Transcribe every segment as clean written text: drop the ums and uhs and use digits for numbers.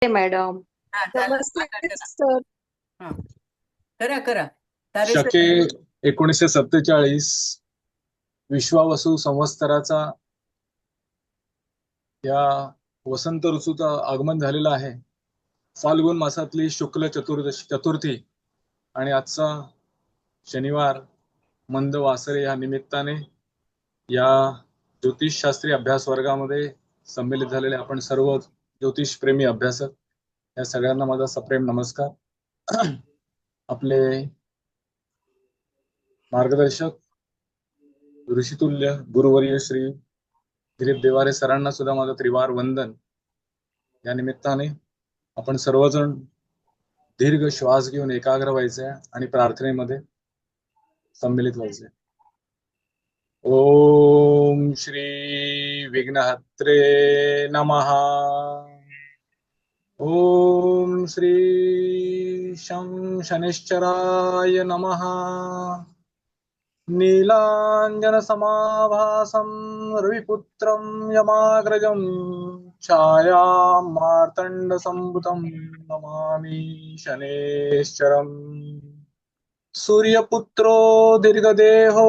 Madam. हा झालं नमस्ते आता करा. सर. हा करा करा. तारे सर. शके 1947 विश्वावसु संवत्सराचा या वसंत ऋतूचा आगमन झालेला आहे. फाल्गुन मासातली शुक्ल चतुर्थी आणि आजचा शनिवार मंद वासरे या निमित्ताने या ज्योतिषशास्त्री अभ्यास वर्गामध्ये संमिलित झालेले आपण सर्व ज्योतिष प्रेमी अभ्यासक या सगळ्यांना माझा सप्रेम नमस्कार. आपले मार्गदर्शक ऋषितुल्य गुरुवर्य श्री दिलीप देवारे सरांना सुद्धा माझं त्रिवार वंदन. या निमित्ताने आपण सर्वजण दीर्घ श्वास घेऊन एकाग्र व्हायचंय आणि प्रार्थनेमध्ये सम्मिलित व्हायचंय. ओम श्री विघ्नहत्रे नमः. ओम श्री शनिश्चराय नमः. नीलांजन समाभासं रविपुत्रं यमाग्रजं छायां मार्तंड संभुतं नमामि शनेश्चरम्. सूर्यपुत्रो दीर्घदेहो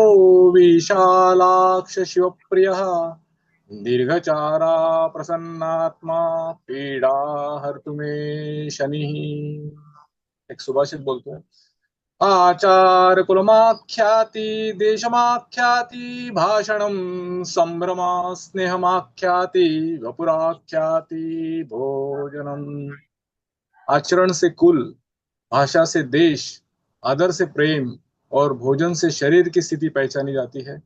विशालाक्ष शिवप्रियः दीर्घचारा प्रसन्नात्मा पीडा हर्तु मे शनिः. एक सुभाषित बोलतोय. आचार कुलमाख्याति देशमाख्याति भाषणं संभ्रमा स्नेहमाख्याति वपुराख्याति भोजनम. आचरण से कुल, भाषा से देश, आदर से प्रेम और भोजन से शरीर की स्थिति पहचानी जाती है.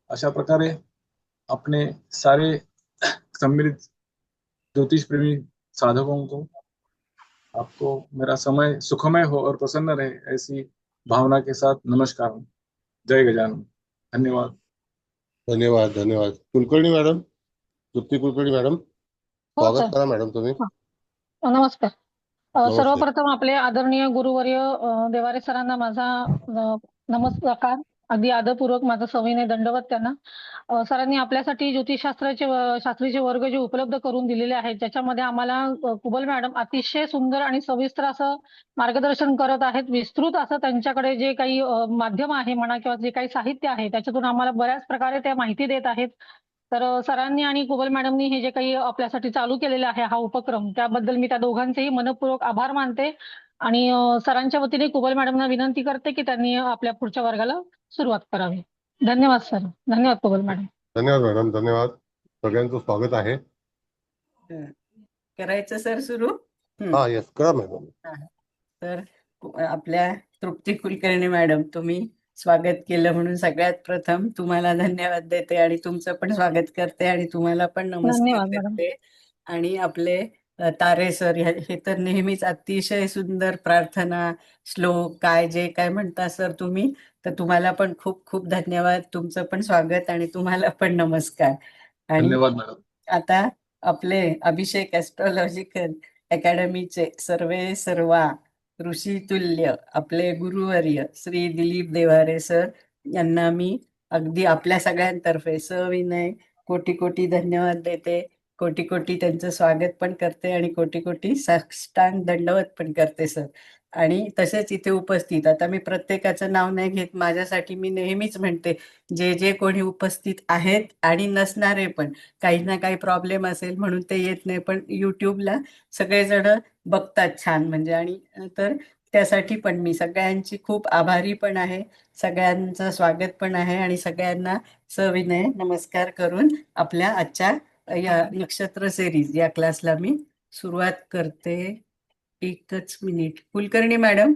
अशा प्रकारे अपने सारे सम्मिलित ज्योतिष प्रेमी साधकों को आपको मेरा समय सुखमय हो और प्रसन्न रहे ऐसी भावना के साथ नमस्कार. जय गजानन. धन्यवाद. धन्यवाद धन्यवाद. कुलकर्णी मॅडम, तृप्ती कुलकर्णी मॅडम, हो सर. स्वागत करा मॅडम तुम्ही. नमस्कार. नमस्ते. सर्वप्रथम आपले आदरणीय गुरुवर्य देवारे सरांना माझा नमस्कार. अगदी आदरपूर्वक माझा सविनय दंडवत त्यांना. सरांनी आपल्यासाठी ज्योतिषशास्त्राचे शास्त्रीचे वर्ग जे उपलब्ध करून दिलेले आहेत ज्याच्यामध्ये आम्हाला कुबल मॅडम अतिशय सुंदर आणि सविस्तर असं मार्गदर्शन करत आहेत. विस्तृत असं त्यांच्याकडे जे काही माध्यम आहे म्हणा किंवा जे काही साहित्य आहे त्याच्यातून आम्हाला बऱ्याच प्रकारे त्या माहिती देत आहेत. तर सरांनी आणि कुबल मॅडमनी हे जे काही आपल्यासाठी चालू केलेलं आहे हा उपक्रम त्याबद्दल मी त्या दोघांचेही मनपूर्वक आभार मानते. आणि सरांच्या वतीने कुबल मॅडमना विनंती करते की त्यांनी आपल्या पुढच्या वर्गाला सुरुवात करावी. धन्यवाद सर. धन्यवाद कुबल मॅडम. धन्यवाद मॅडम, धन्यवाद. सगळ्यांचं स्वागत आहे. करायचं सर सुरू. हा येस करा मॅडम. तर आपल्या तृप्ती कुलकर्णी मॅडम, तुम्ही स्वागत केलं म्हणून सगळ्यात प्रथम तुम्हाला धन्यवाद देते आणि तुमचं पण स्वागत करते आणि तुम्हाला पण नमस्कार धन्यवाद मॅडम. करते. आणि आपले तारे सर हे तर नेहमीच अतिशय सुंदर प्रार्थना श्लोक काय जे काय म्हणता सर तुम्ही, तर तुम्हाला पण खूप खूप धन्यवाद. तुमचं पण स्वागत आणि तुम्हाला पण नमस्कार. आणि धन्यवाद मॅडम. आता आपले अभिषेक ॲस्ट्रॉलॉजिकल अकॅडमीचे सर्वे सर्वा ऋषितुल्य आपले गुरुवर्य श्री दिलीप देवारे सर यांना मी अगदी आपल्या सगळ्यांतर्फे सविनय कोटी कोटी धन्यवाद देते. कोटी कोटी त्यांचं स्वागत पण करते आणि कोटी कोटी साष्टांग दंडवत पण करते सर. आणि तसेच इथे उपस्थित, आता मी प्रत्येकाचं नाव नाही घेत, माझ्यासाठी मी नेहमीच म्हणते जे जे कोणी उपस्थित आहेत आणि नसणारे पण, काही ना काही प्रॉब्लेम असेल म्हणून ते येत नाही, पण युट्यूबला सगळेजण बघतात छान म्हणजे. आणि तर त्यासाठी पण मी सगळ्यांची खूप आभारी पण आहे, सगळ्यांचं स्वागत पण आहे आणि सगळ्यांना सविनय नमस्कार करून आपल्या आजच्या या नक्षत्र सिरीज या क्लासला मी सुरुवात करते. एकच मिनिट. कुलकर्णी मॅडम,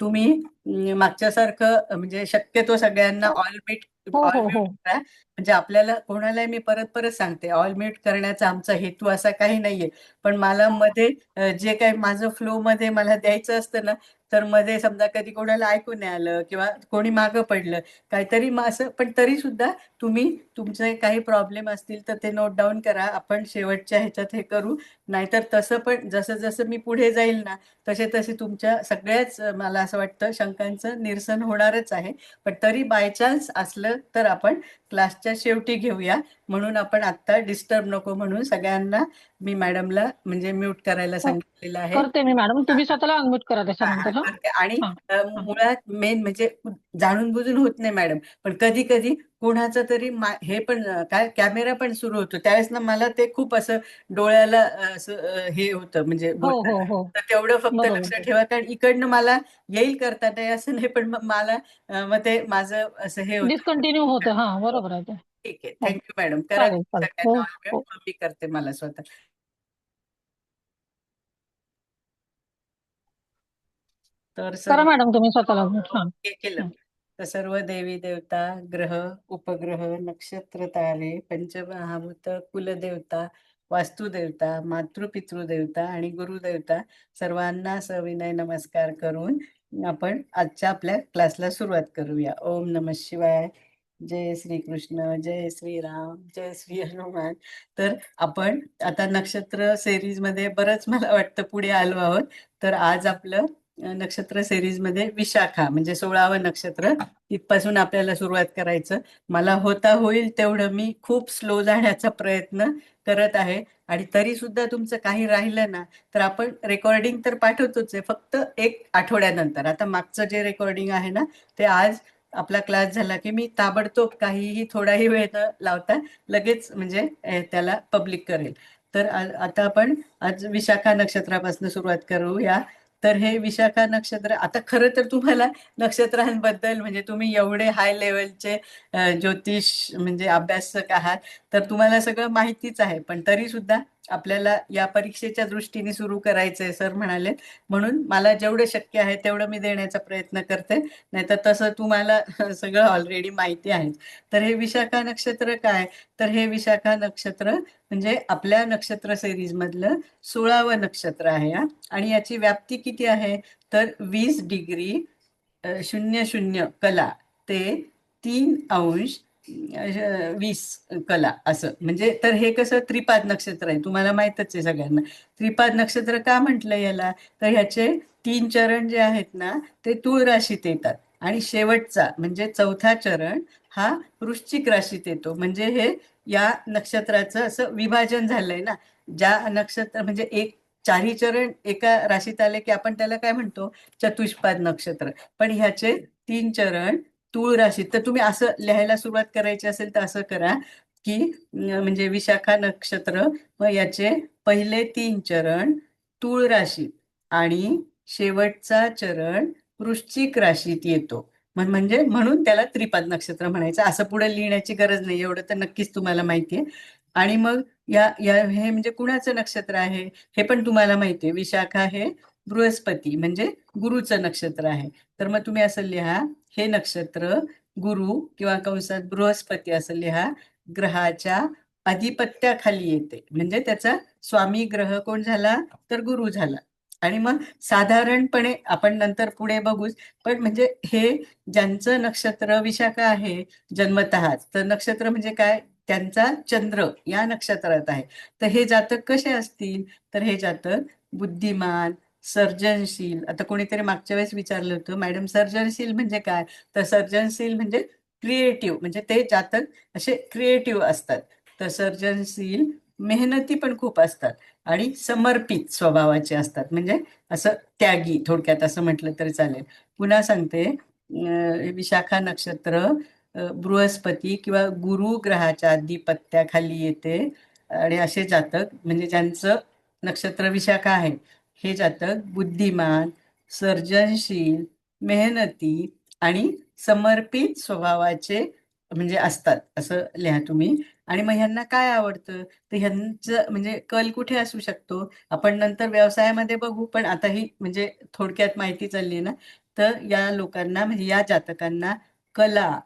तुम्ही मागच्यासारखं म्हणजे शक्यतो सगळ्यांना ऑल म्यूट हो ऑल हो म्यूट हो. करा. म्हणजे आपल्याला कोणालाही मी परत परत सांगते, ऑल म्यूट करण्याचा आमचा हेतू असा काही नाहीये, पण मला मध्ये जे काही माझं फ्लो मध्ये मला द्यायचं असतं ना, तर मध्ये समजा कधी कोणाला ऐकू नाही आलं किंवा कोणी मागं पडलं काहीतरी असं, पण तरी सुद्धा तुम्ही तुमचे काही प्रॉब्लेम असतील तर ते नोट डाऊन करा. आपण शेवटच्या ह्याच्यात हे करू. नाहीतर तसं पण जसं जसं मी पुढे जाईल ना तसे तसे तुमच्या सगळ्याच मला असं वाटतं शंकांचं निरसन होणारच आहे. पण तरी बाय चान्स असलं तर आपण क्लासच्या शेवटी घेऊया. म्हणून आपण आता डिस्टर्ब नको म्हणून सगळ्यांना मी मॅडमला म्हणजे म्यूट करायला हो, सांगितलेलं आहे. करते मी मॅडम. तुम्ही स्वतःला अनम्यूट करा हा, त्याच्यानंतर. करते. आणि हा हा मुळात मेन म्हणजे जाणून बुजून होत नाही मॅडम, पण कधी कधी कोणाचं तरी हे पण काय कॅमेरा पण सुरू होतो त्यावेळेस ना मला ते खूप असं डोळ्याला असं हे होतं म्हणजे हो हो बोलताना. हो तर तेवढं फक्त लक्ष बरोबर. ठेवा, कारण इकडनं मला येईल करता नाही असं नाही, पण मग मला मग ते माझं असं हे होतं. डिस्कंटिन्यू होतं. हा बरोबर आहे ते. ठीक आहे, हो, थँक्यू मॅडम. करा चालेल चालेल. हो सगळ्यांना unmute, हो. मग मी करते मला स्वतः. तर करा सर्व मॅडम तुम्ही स्वतःला अनम्यूट. हा हे केलं. तर सर्व देवी देवता, ग्रह, उपग्रह, नक्षत्र, तारे, पंचमहाभूत, कुलदेवता, वास्तुदेवता, मातृपितृदेवता आणि गुरुदेवता सर्वांना सविनय नमस्कार करून आपण आजच्या आपल्या क्लासला सुरुवात करूया. ओम नमः शिवाय. जय श्री कृष्ण, जय श्री राम, जय श्री हनुमान. तर आपण आता नक्षत्र सिरीज मध्ये बरंच मला वाटतं पुढे आलो आहोत. तर आज आपलं नक्षत्र सिरीज मध्ये विशाखा म्हणजे 16वं नक्षत्र, तिथपासून आपल्याला सुरुवात करायचं. मला होता होईल तेवढं मी खूप स्लो जाण्याचा प्रयत्न करत आहे, आणि तरी सुद्धा तुमचं काही राहिलं ना तर आपण रेकॉर्डिंग तर पाठवतोच आहे, फक्त एक आठवड्यानंतर. आता मागचं जे रेकॉर्डिंग आहे ना ते आज आपला क्लास झाला की मी ताबडतोब काहीही थोडाही वेळ न लावता लगेच म्हणजे त्याला पब्लिक करेल. तर आता आपण आज विशाखा नक्षत्रापासून सुरुवात करूया. तर हे विशाखा नक्षत्र, आता खरं तर तुम्हाला नक्षत्रांबद्दल म्हणजे तुम्ही एवढे हाय लेवलचे ज्योतिष म्हणजे अभ्यासक आहात, तर तुम्हाला सगळं माहितीच आहे, पण तरी सुद्धा आपल्याला या परीक्षेच्या दृष्टीने सुरू करायचंय सर म्हणाले, म्हणून मला जेवढं शक्य आहे तेवढं मी देण्याचा प्रयत्न करते. नाहीतर तसं तुम्हाला सगळं ऑलरेडी माहिती आहे. तर हे विशाखा नक्षत्र काय? तर हे विशाखा नक्षत्र म्हणजे आपल्या नक्षत्र सिरीज मधलं 16वं नक्षत्र आहे हा. आणि याची व्याप्ती किती आहे? तर 20°00 कला ते 3°20 कला असं. म्हणजे तर हे कसं त्रिपाद नक्षत्र आहे, तुम्हाला माहितच आहे सगळ्यांना. त्रिपाद नक्षत्र का म्हटलं याला? तर ह्याचे 3 चरण जे आहेत ना ते तुळ राशीत येतात, आणि शेवटचा म्हणजे चौथा चरण हा वृश्चिक राशीत येतो. म्हणजे हे या नक्षत्राचं असं विभाजन झालंय ना. ज्या नक्षत्र म्हणजे एक चारही चरण एका राशीत आले की आपण त्याला काय म्हणतो? चतुष्पाद नक्षत्र. पण ह्याचे 3 चरण तुळ राशीत. तर तुम्ही असं लिहायला सुरुवात करायची असेल तर असं करा की म्हणजे विशाखा नक्षत्र व याचे पहिले 3 चरण तुळ राशीत आणि शेवटचा चरण वृश्चिक राशीत येतो. म्हणजे म्हणून त्याला त्रिपाद नक्षत्र म्हणायचं. असं पुढे लिहिण्याची गरज नाही, एवढं तर नक्कीच तुम्हाला माहिती आहे. आणि मग या या हे म्हणजे कुणाचं नक्षत्र आहे हे पण तुम्हाला माहिती आहे. विशाखा हे बृहस्पती म्हणजे गुरुचं नक्षत्र आहे. तर मग तुम्ही असं लिहा, हे नक्षत्र गुरु किंवा कंसात बृहस्पती असं लिहा, ग्रहाच्या अधिपत्याखाली येते. म्हणजे त्याचा स्वामी ग्रह कोण झाला? तर गुरु झाला. आणि मग साधारणपणे आपण नंतर पुढे बघूच, पण म्हणजे हे ज्यांचं नक्षत्र विशाखा आहे जन्मतःच, तर नक्षत्र म्हणजे काय? त्यांचा चंद्र या नक्षत्रात आहे. तर हे जातक कसे असतील? तर हे जातक बुद्धिमान, सर्जनशील. आता कोणीतरी मागच्या वेळेस विचारलं होतं, मॅडम सर्जनशील म्हणजे काय? तर सर्जनशील म्हणजे क्रिएटिव्ह, म्हणजे ते जातक असे क्रिएटिव्ह असतात. तर सर्जनशील, मेहनती पण खूप असतात आणि समर्पित स्वभावाचे असतात. म्हणजे असं त्यागी, थोडक्यात असं म्हटलं तरी चालेल. पुन्हा सांगते, विशाखा नक्षत्र बृहस्पती किंवा गुरु ग्रहाच्या अधिपत्याखाली येते. आणि असे जातक म्हणजे ज्यांचं नक्षत्र विशाखा आहे, हे जातक बुद्धिमान, सर्जनशील, मेहनती आणि समर्पित स्वभावाचे म्हणजे असतात असं लिहा तुम्ही. आणि मग ह्यांना काय आवडतं? तर ह्यांचं म्हणजे कल कुठे असू शकतो आपण नंतर व्यवसायामध्ये बघू, पण आता ही म्हणजे थोडक्यात माहिती चालली ना. तर या लोकांना म्हणजे या जातकांना कला,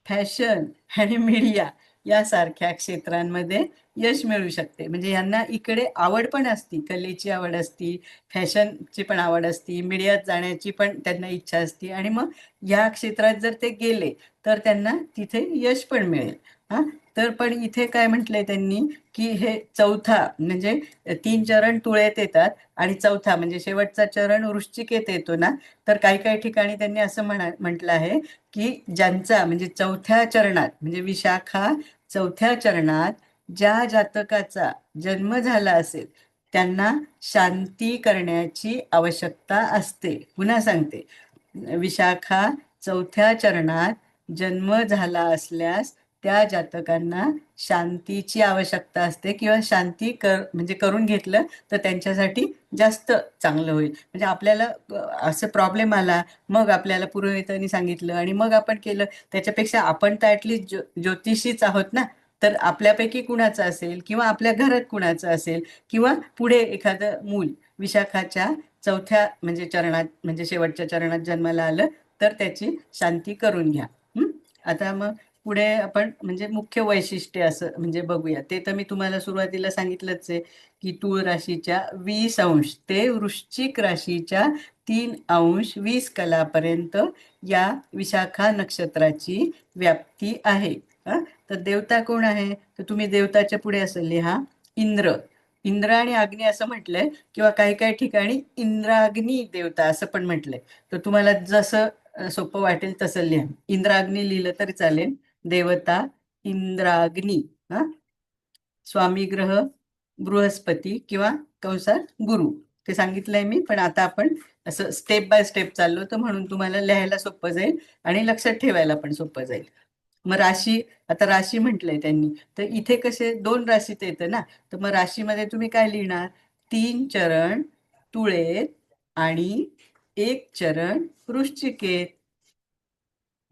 फॅशन आणि मीडिया यासारख्या क्षेत्रांमध्ये यश मिळू शकते. म्हणजे यांना इकडे आवड पण असती, कलेची आवड असती, फॅशनची पण आवड असती, मीडियात जाण्याची पण त्यांना इच्छा असती, आणि मग या क्षेत्रात जर ते गेले तर त्यांना तिथे यश पण मिळेल. हा. तर पण इथे काय म्हटलंय त्यांनी की हे चौथा म्हणजे 3 चरण तुळेत येतात आणि चौथा म्हणजे शेवटचा चरण वृश्चिकेत येतो ना. तर काही काही ठिकाणी त्यांनी असं म्हटलं आहे की ज्यांचा म्हणजे चौथ्या चरणात म्हणजे विशाखा चौथ्या चरणात ज्या जातकाचा जन्म झाला असेल त्यांना शांती करण्याची आवश्यकता असते. पुन्हा सांगते, विशाखा चौथ्या चरणात जन्म झाला असल्यास त्या जातकांना शांतीची आवश्यकता असते किंवा शांती म्हणजे करून घेतलं तर त्यांच्यासाठी जास्त चांगलं होईल. म्हणजे आपल्याला असं प्रॉब्लेम आला, मग आपल्याला पुरोहितांनी सांगितलं आणि मग आपण केलं, त्याच्यापेक्षा आपण तर ॲटलिस्ट ज्योतिषीच आहोत ना. तर आपल्यापैकी कुणाचं असेल किंवा आपल्या घरात कुणाचं असेल किंवा पुढे एखादं मूल विशाखाच्या चौथ्या म्हणजे चरणात म्हणजे शेवटच्या चरणात जन्माला आलं तर त्याची शांती करून घ्या. आता मग पुढे आपण म्हणजे मुख्य वैशिष्ट्य असं म्हणजे बघूया. ते तर मी तुम्हाला सुरुवातीला सांगितलंच आहे की तूळ राशीच्या 20 अंश ते वृश्चिक राशीच्या 3 अंश 20 कलापर्यंत या विशाखा नक्षत्राची व्याप्ती आहे. तर देवता कोण आहे? तर तुम्ही देवताच्या पुढे असं लिहा इंद्र. इंद्र आणि अग्नी असं म्हटलंय किंवा काही काही ठिकाणी इंद्राग्नी देवता असं पण म्हटलंय. तर तुम्हाला जसं सोपं वाटेल तसं लिहा. इंद्राग्नी लिहिलं तरी चालेल. देवता इंद्राग्नी. हा, स्वामी ग्रह बृहस्पती किंवा कंसात गुरु. ते सांगितलंय मी, पण आता आपण असं स्टेप बाय स्टेप चाललो तर म्हणून तुम्हाला लिहायला सोपं जाईल आणि लक्षात ठेवायला पण सोपं जाईल. मग राशी, आता राशी म्हटलंय त्यांनी, तर इथे कसे 2 राशीत येतं ना, तर मग राशीमध्ये तुम्ही काय लिहिणार? 3 चरण तुळेत आणि 1 चरण वृश्चिकेत.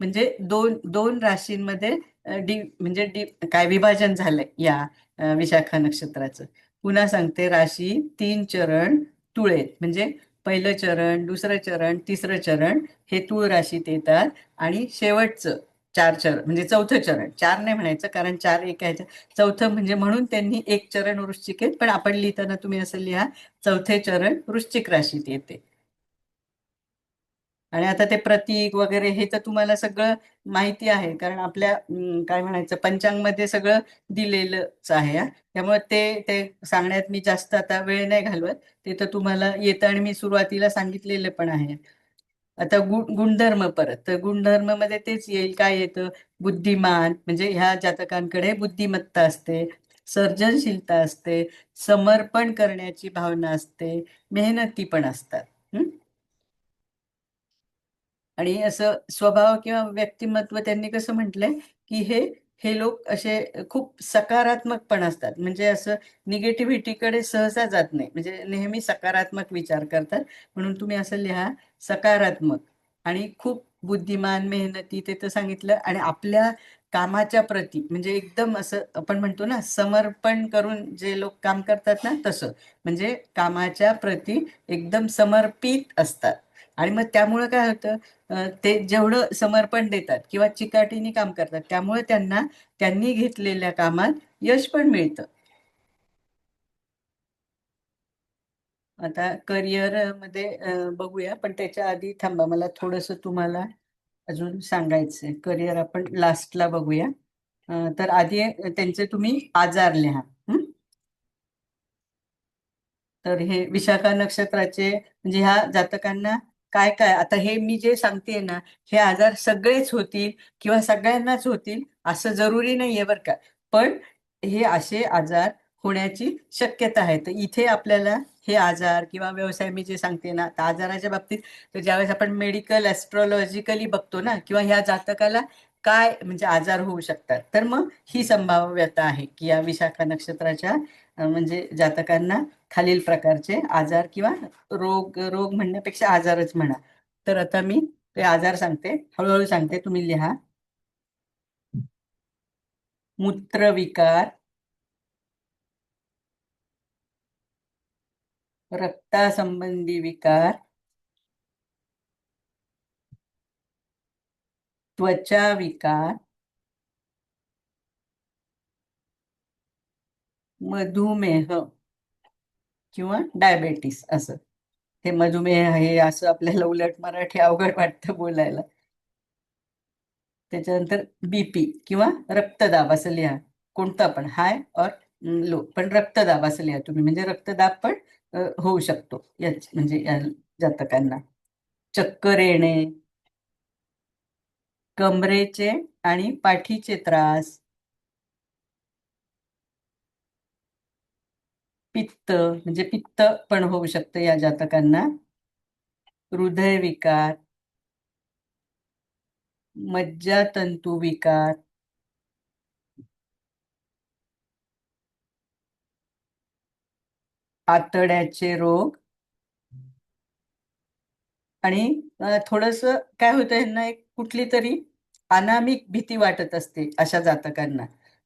म्हणजे दोन दोन राशींमध्ये म्हणजे काय विभाजन झालंय या विशाखा नक्षत्राचं. पुन्हा सांगते, राशी 3 चरण तुळेत म्हणजे पहिलं चरण, दुसरं चरण, तिसरं चरण हे तुळ राशीत येतात आणि शेवटचं 4 चरण म्हणजे चौथं चरण, 4 नाही म्हणायचं कारण 4 एका ह्याच्या, चौथं म्हणजे म्हणून त्यांनी 1 चरण वृश्चिकेत, पण आपण लिहिताना तुम्ही असं लिहा चौथे चरण वृश्चिक राशीत येते. आणि आता ते प्रतीक वगैरे हे तर तुम्हाला सगळं माहिती आहे कारण आपल्या काय म्हणायचं पंचांगमध्ये सगळं दिलेलंच आहे. त्यामुळे ते ते सांगण्यात मी जास्त आता वेळ नाही घालवत. ते तर तुम्हाला येतं आणि मी सुरुवातीला सांगितलेलं पण आहे. आता गुणधर्म परत, तर गुणधर्म मध्ये तेच येईल. काय येतं? बुद्धिमान म्हणजे ह्या जातकांकडे बुद्धिमत्ता असते, सर्जनशीलता असते, समर्पण करण्याची भावना असते, मेहनती पण असतात. आणि असं स्वभाव किंवा व्यक्तिमत्व त्यांनी कसं म्हटलंय की हे हे लोक असे खूप सकारात्मक पण असतात. म्हणजे असं निगेटिव्हिटीकडे सहसा जात नाही, म्हणजे नेहमी सकारात्मक विचार करतात. म्हणून तुम्ही असं लिहा सकारात्मक आणि खूप बुद्धिमान, मेहनती ते तर सांगितलं. आणि आपल्या कामाच्या प्रती म्हणजे एकदम असं आपण म्हणतो ना समर्पण करून जे लोक काम करतात ना, तसं म्हणजे कामाच्या प्रती एकदम समर्पित असतात. आणि मग त्यामुळं काय होतं, ते जेवढं समर्पण देतात किंवा चिकाटीने काम करतात त्यामुळे त्यांनी घेतलेल्या कामात यश पण मिळतं. आता करिअर मध्ये बघूया, पण त्याच्या आधी थांबा, मला थोडस तुम्हाला अजून सांगायचंय. करिअर आपण लास्टला बघूया. तर आधी त्यांचे तुम्ही आजार लिहा. तर हे विशाखा नक्षत्राचे म्हणजे ह्या जातकांना काय काय, आता हे मी जे सांगते ना, हे आजार सगळेच होतील किंवा सगळ्यांनाच होतील असं जरुरी नाहीये बरं का. पण हे असे आजार होण्याची शक्यता आहे. तर इथे आपल्याला हे आजार किंवा व्यवसाय मी जे सांगते ना, तर आजाराच्या बाबतीत तर ज्यावेळेस आपण मेडिकल ॲस्ट्रॉलॉजिकली बघतो ना, किंवा ह्या जातकाला काय म्हणजे आजार होऊ शकतात, तर मग ही संभाव्यता आहे की या विशाखा नक्षत्राच्या म्हणजे जातकांना खालील प्रकारचे आजार किंवा रोग, रोग म्हणण्यापेक्षा आजारच म्हणा. तर आता मी ते आजार सांगते, हळूहळू सांगते, तुम्ही लिहा. मूत्रविकार, रक्तासंबंधी विकार, त्वचा विकार, मधुमेह किंवा डायबेटीस असं. हे मधुमेह आहे असं आपल्याला उलट मराठी अवघड वाटतं बोलायला. त्याच्यानंतर बीपी किंवा रक्तदाब असं लिहा. कोणता पण, हाय और लो, पण रक्तदाब असं लिहा तुम्ही, म्हणजे रक्तदाब पण होऊ शकतो म्हणजे या जातकांना. चक्कर येणे, कमरेचे आणि पाठीचे त्रास, पित्त म्हणजे पित्त पण होऊ शकतं या जातकांना, हृदयविकार, मज्जातंतू विकार, आतड्याचे रोग आणि थोडस काय होतं यांना एक कुठली तरी अनामिक भीती वाटत असते अशा जातकांना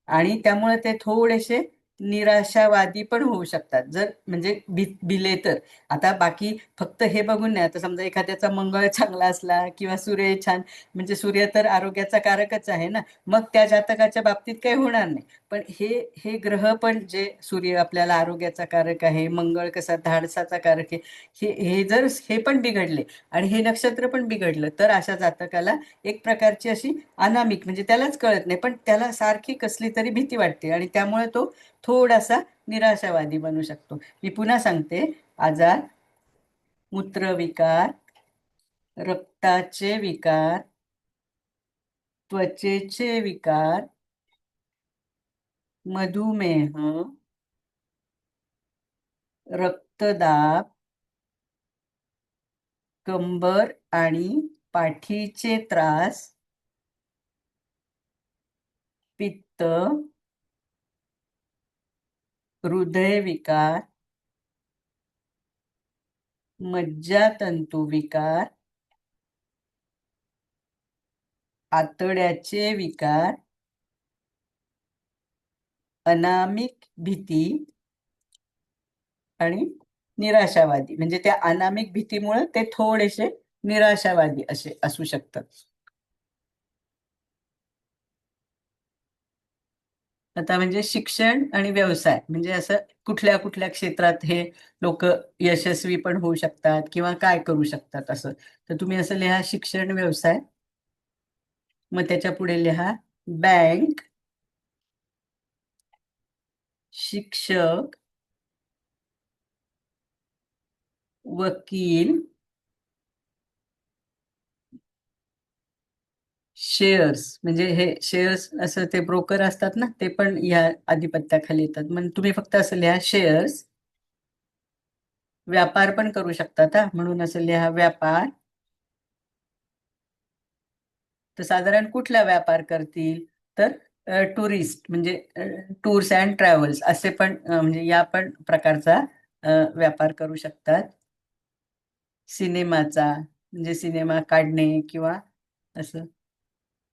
आणि त्यामुळे ते थोडेसे निराशावादी पण होऊ शकतात जर म्हणजे बिले तर. आता बाकी फक्त हे बघून नाही, आता समजा एखाद्याचा मंगळ चांगला असला किंवा सूर्य छान, म्हणजे सूर्य तर आरोग्याचा कारकच आहे ना, मग त्या जातकाच्या बाबतीत काही होणार नाही. पण हे हे ग्रह पण जे सूर्य आपल्याला आरोग्याचा कारक आहे, मंगळ कसा धाडसाचा कारक आहे, हे जर हे पण बिघडले आणि हे नक्षत्र पण बिघडलं तर अशा जातकाला एक प्रकारची अशी अनामिक म्हणजे त्यालाच कळत नाही पण त्याला सारखी कसली तरी भीती वाटते आणि त्यामुळे तो थोडासा निराशावादी बनू शकतो. मी पुन्हा सांगते, आजार, मूत्रविकार, रक्ताचे विकार, त्वचेचे विकार, मधुमेह, रक्तदाब, कंबर आणि पाठीचे त्रास, पित्त, हृदयविकार, मज्जातंतू विकार, आतड्याचे विकार, अनामिक भीती आणि निराशावादी, म्हणजे त्या अनामिक भीतीमुळे ते थोडेसे निराशावादी असे असू शकतात. आता म्हणजे शिक्षण आणि व्यवसाय म्हणजे असं कुठल्या कुठल्या क्षेत्रात हे लोक यशस्वी पण होऊ शकतात किंवा काय करू शकतात असं. तर तुम्ही असं लिहा शिक्षण व्यवसाय, मग त्याच्या पुढे लिहा बँक, शिक्षक, वकील, शेअर्स, म्हणजे हे शेअर्स असं ते ब्रोकर असतात ना, ते पण या आधिपत्याखाली येतात. मग तुम्ही फक्त असं लिहा शेअर्स. व्यापार पण करू शकतात हा, म्हणून असं लिहा व्यापार. तर साधारण कुठला व्यापार करतील तर टुरिस्ट म्हणजे टूर्स अँड ट्रॅव्हल्स असे पण म्हणजे या पण प्रकारचा व्यापार करू शकतात. सिनेमाचा म्हणजे सिनेमा काढणे किंवा असं.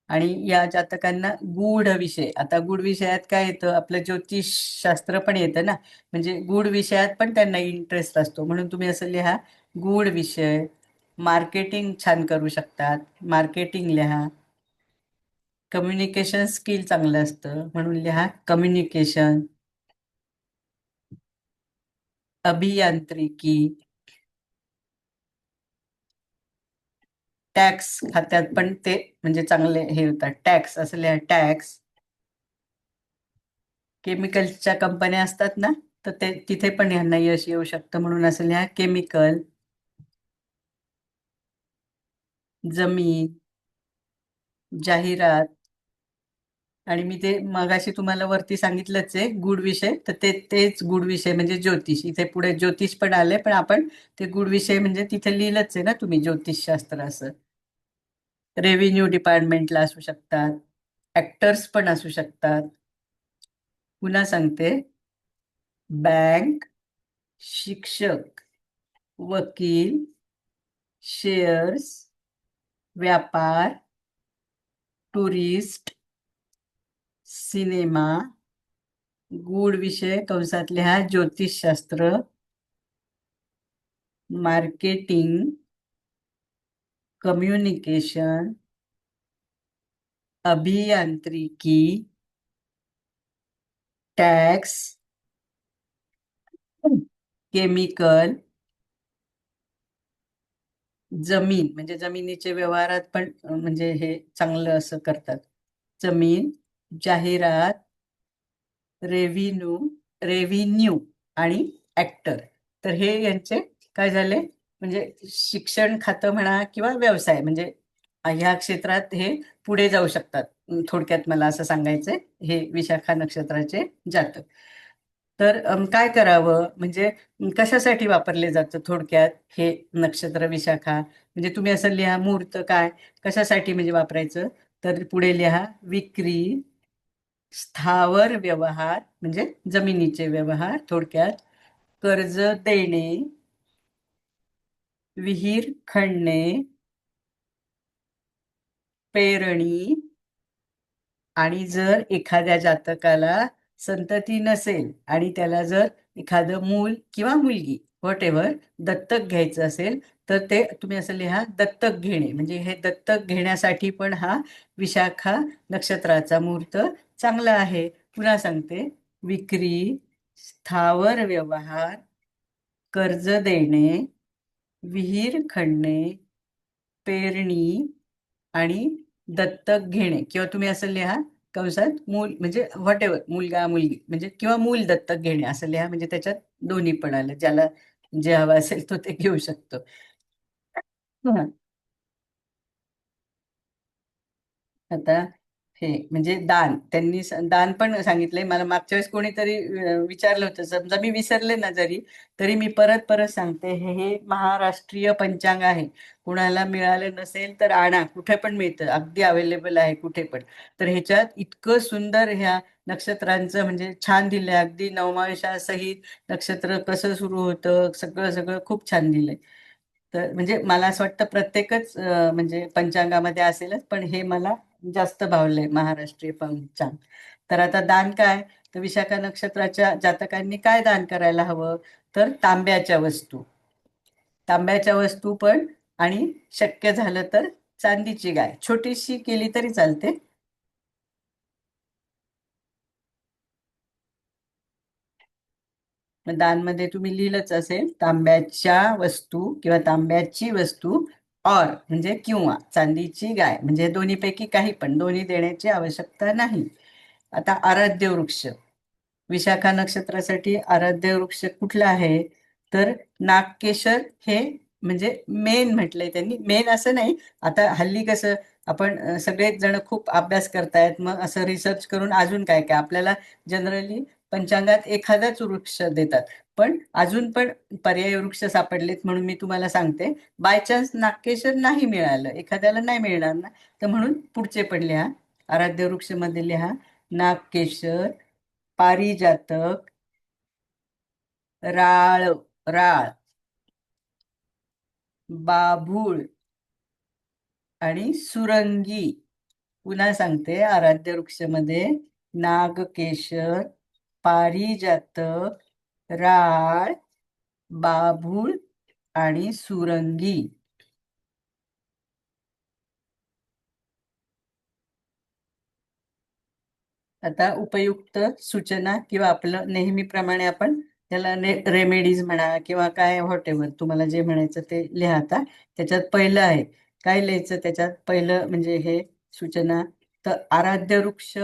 आणि या जातकांना गूढ विषय, आता गूढ विषयात काय येतं, आपलं ज्योतिष शास्त्र पण येतं ना, म्हणजे गूढ विषयात पण त्यांना इंटरेस्ट असतो, म्हणून तुम्ही असं लिहा गूढ विषय. मार्केटिंग छान करू शकतात, मार्केटिंग लिहा. कम्युनिकेशन स्किल चांगलं असतं म्हणून लिहा कम्युनिकेशन. अभियांत्रिकी, टॅक्स खात्यात पण ते म्हणजे चांगले हे होतात, टॅक्स असं लिहा टॅक्स. केमिकलच्या कंपन्या असतात ना, तर ते तिथे पण यांना यश येऊ शकतं म्हणून असं लिहा केमिकल. जमीन, जाहिरात, आणि मी ते मगाशी तुम्हाला वरती सांगितलंच आहे गूढ विषय, तर तेच गूढ विषय म्हणजे ज्योतिष. इथे पुढे ज्योतिष पण आले पण आपण ते गूढ विषय म्हणजे तिथे लिहिलंच आहे ना तुम्ही ज्योतिष शास्त्र असं. रेव्हेन्यू डिपार्टमेंटला असू शकतात, ऍक्टर्स पण असू शकतात. पुन्हा सांगते, बँक, शिक्षक, वकील, शेअर्स, व्यापार, टुरिस्ट, सिनेमा, गूढ विषय कंसात लिहा ज्योतिषशास्त्र, मार्केटिंग, कम्युनिकेशन, अभियांत्रिकी, टॅक्स, केमिकल, जमीन म्हणजे जमिनीचे व्यवहारात पण म्हणजे हे चांगलं असं करतात. जमीन, जाहिरात, रेव्हेन्यू आणि ऍक्टर. तर हे यांचे काय झाले म्हणजे शिक्षण खातं म्हणा किंवा व्यवसाय म्हणजे ह्या क्षेत्रात हे पुढे जाऊ शकतात. थोडक्यात मला असं सांगायचंय हे विशाखा नक्षत्राचे जातक. तर काय करावं म्हणजे कशासाठी वापरले जातं थोडक्यात हे नक्षत्र विशाखा? म्हणजे तुम्ही असं लिहा मुहूर्त काय कशासाठी म्हणजे वापरायचं. तर पुढे लिहा विक्री, स्थावर व्यवहार म्हणजे जमिनीचे व्यवहार थोडक्यात, कर्ज देणे, विहीर खणणे, पेरणी, आणि जर एखाद्या जातकाला संतती नसेल आणि त्याला जर एखादं मूल किंवा मुलगी व्हॉट एव्हर दत्तक घ्यायचं असेल तर ते तुम्ही असं लिहा दत्तक घेणे. म्हणजे हे दत्तक घेण्यासाठी पण हा विशाखा नक्षत्राचा मुहूर्त चांगला आहे. पुन्हा सांगते विक्री, स्थावर व्यवहार, कर्ज देणे, विहीर खणणे, पेरणी आणि दत्तक घेणे किंवा तुम्ही असं लिहा कंसात मूल म्हणजे व्हॉट एव्हर मुलगा मुलगी म्हणजे किंवा मूल दत्तक घेणे असं लिहा. म्हणजे त्याच्यात दोन्ही पण आलं. ज्याला जे हवं असेल तो ते घेऊ शकतो. हं. आता हे म्हणजे दान त्यांनी दान पण सांगितलंय मला. मागच्या वेळेस कोणीतरी विचारलं होतं. समजा मी विसरले ना जरी तरी मी परत परत सांगते हे महाराष्ट्रीय पंचांग आहे. कुणाला मिळालं नसेल तर आणा, कुठे पण मिळतं, अगदी अवेलेबल आहे कुठे पण. तर ह्याच्यात इतकं सुंदर ह्या नक्षत्रांचं म्हणजे छान दिलंय. अगदी नवमाविषासहित नक्षत्र कसं सुरू होतं सगळं सगळं खूप छान दिलंय. तर म्हणजे मला असं वाटतं प्रत्येकच म्हणजे पंचांगामध्ये असेलच पण हे मला जास्त भावलंय महाराष्ट्रीय पंचांग. तर आता दान काय, तर विशाखा नक्षत्राच्या जातकांनी काय दान करायला हवं, तर तांब्याच्या वस्तू, तांब्याच्या वस्तू पण, आणि शक्य झालं तर चांदीची गाय छोटीशी केली तरी चालते. मग दानमध्ये तुम्ही लिहिलंच असेल तांब्याच्या वस्तू किंवा तांब्याची वस्तू और म्हणजे किंवा चांदीची गाय म्हणजे हे दोन्हीपैकी काही पण, दोन्ही देण्याची आवश्यकता नाही. आता आराध्य वृक्ष, विशाखा नक्षत्रासाठी आराध्य वृक्ष कुठला आहे, तर नागकेशर हे म्हणजे मेन म्हटलंय त्यांनी. मेन असं नाही, आता हल्ली कसं आपण सगळेच जण खूप अभ्यास करतायत मग असं रिसर्च करून अजून काय काय आपल्याला जनरली पंचांगात एखादाच वृक्ष देतात. पण अजून पण पर्यायी वृक्ष सापडलेत म्हणून मी तुम्हाला सांगते. बाय चान्स नागकेशर नाही मिळालं, एखाद्याला नाही मिळणार ना, तर म्हणून पुढचे पण लिहा. आराध्य वृक्ष मध्ये लिहा नागकेशर, पारिजातक, राळ, राळ, बाभूळ आणि सुरंगी. पुन्हा सांगते आराध्य वृक्षामध्ये नागकेशर, पारिजातक, राळ, बाभूळ आणि सुरंगी. आता उपयुक्त सूचना किंवा आपलं नेहमीप्रमाणे आपण त्याला रेमेडीज म्हणा किंवा काय व्हॉट एव्हर तुम्हाला जे म्हणायचं ते लिहा. आता त्याच्यात पहिलं आहे काय लिहायचं, त्याच्यात पहिलं म्हणजे हे सूचना, तर आराध्य वृक्ष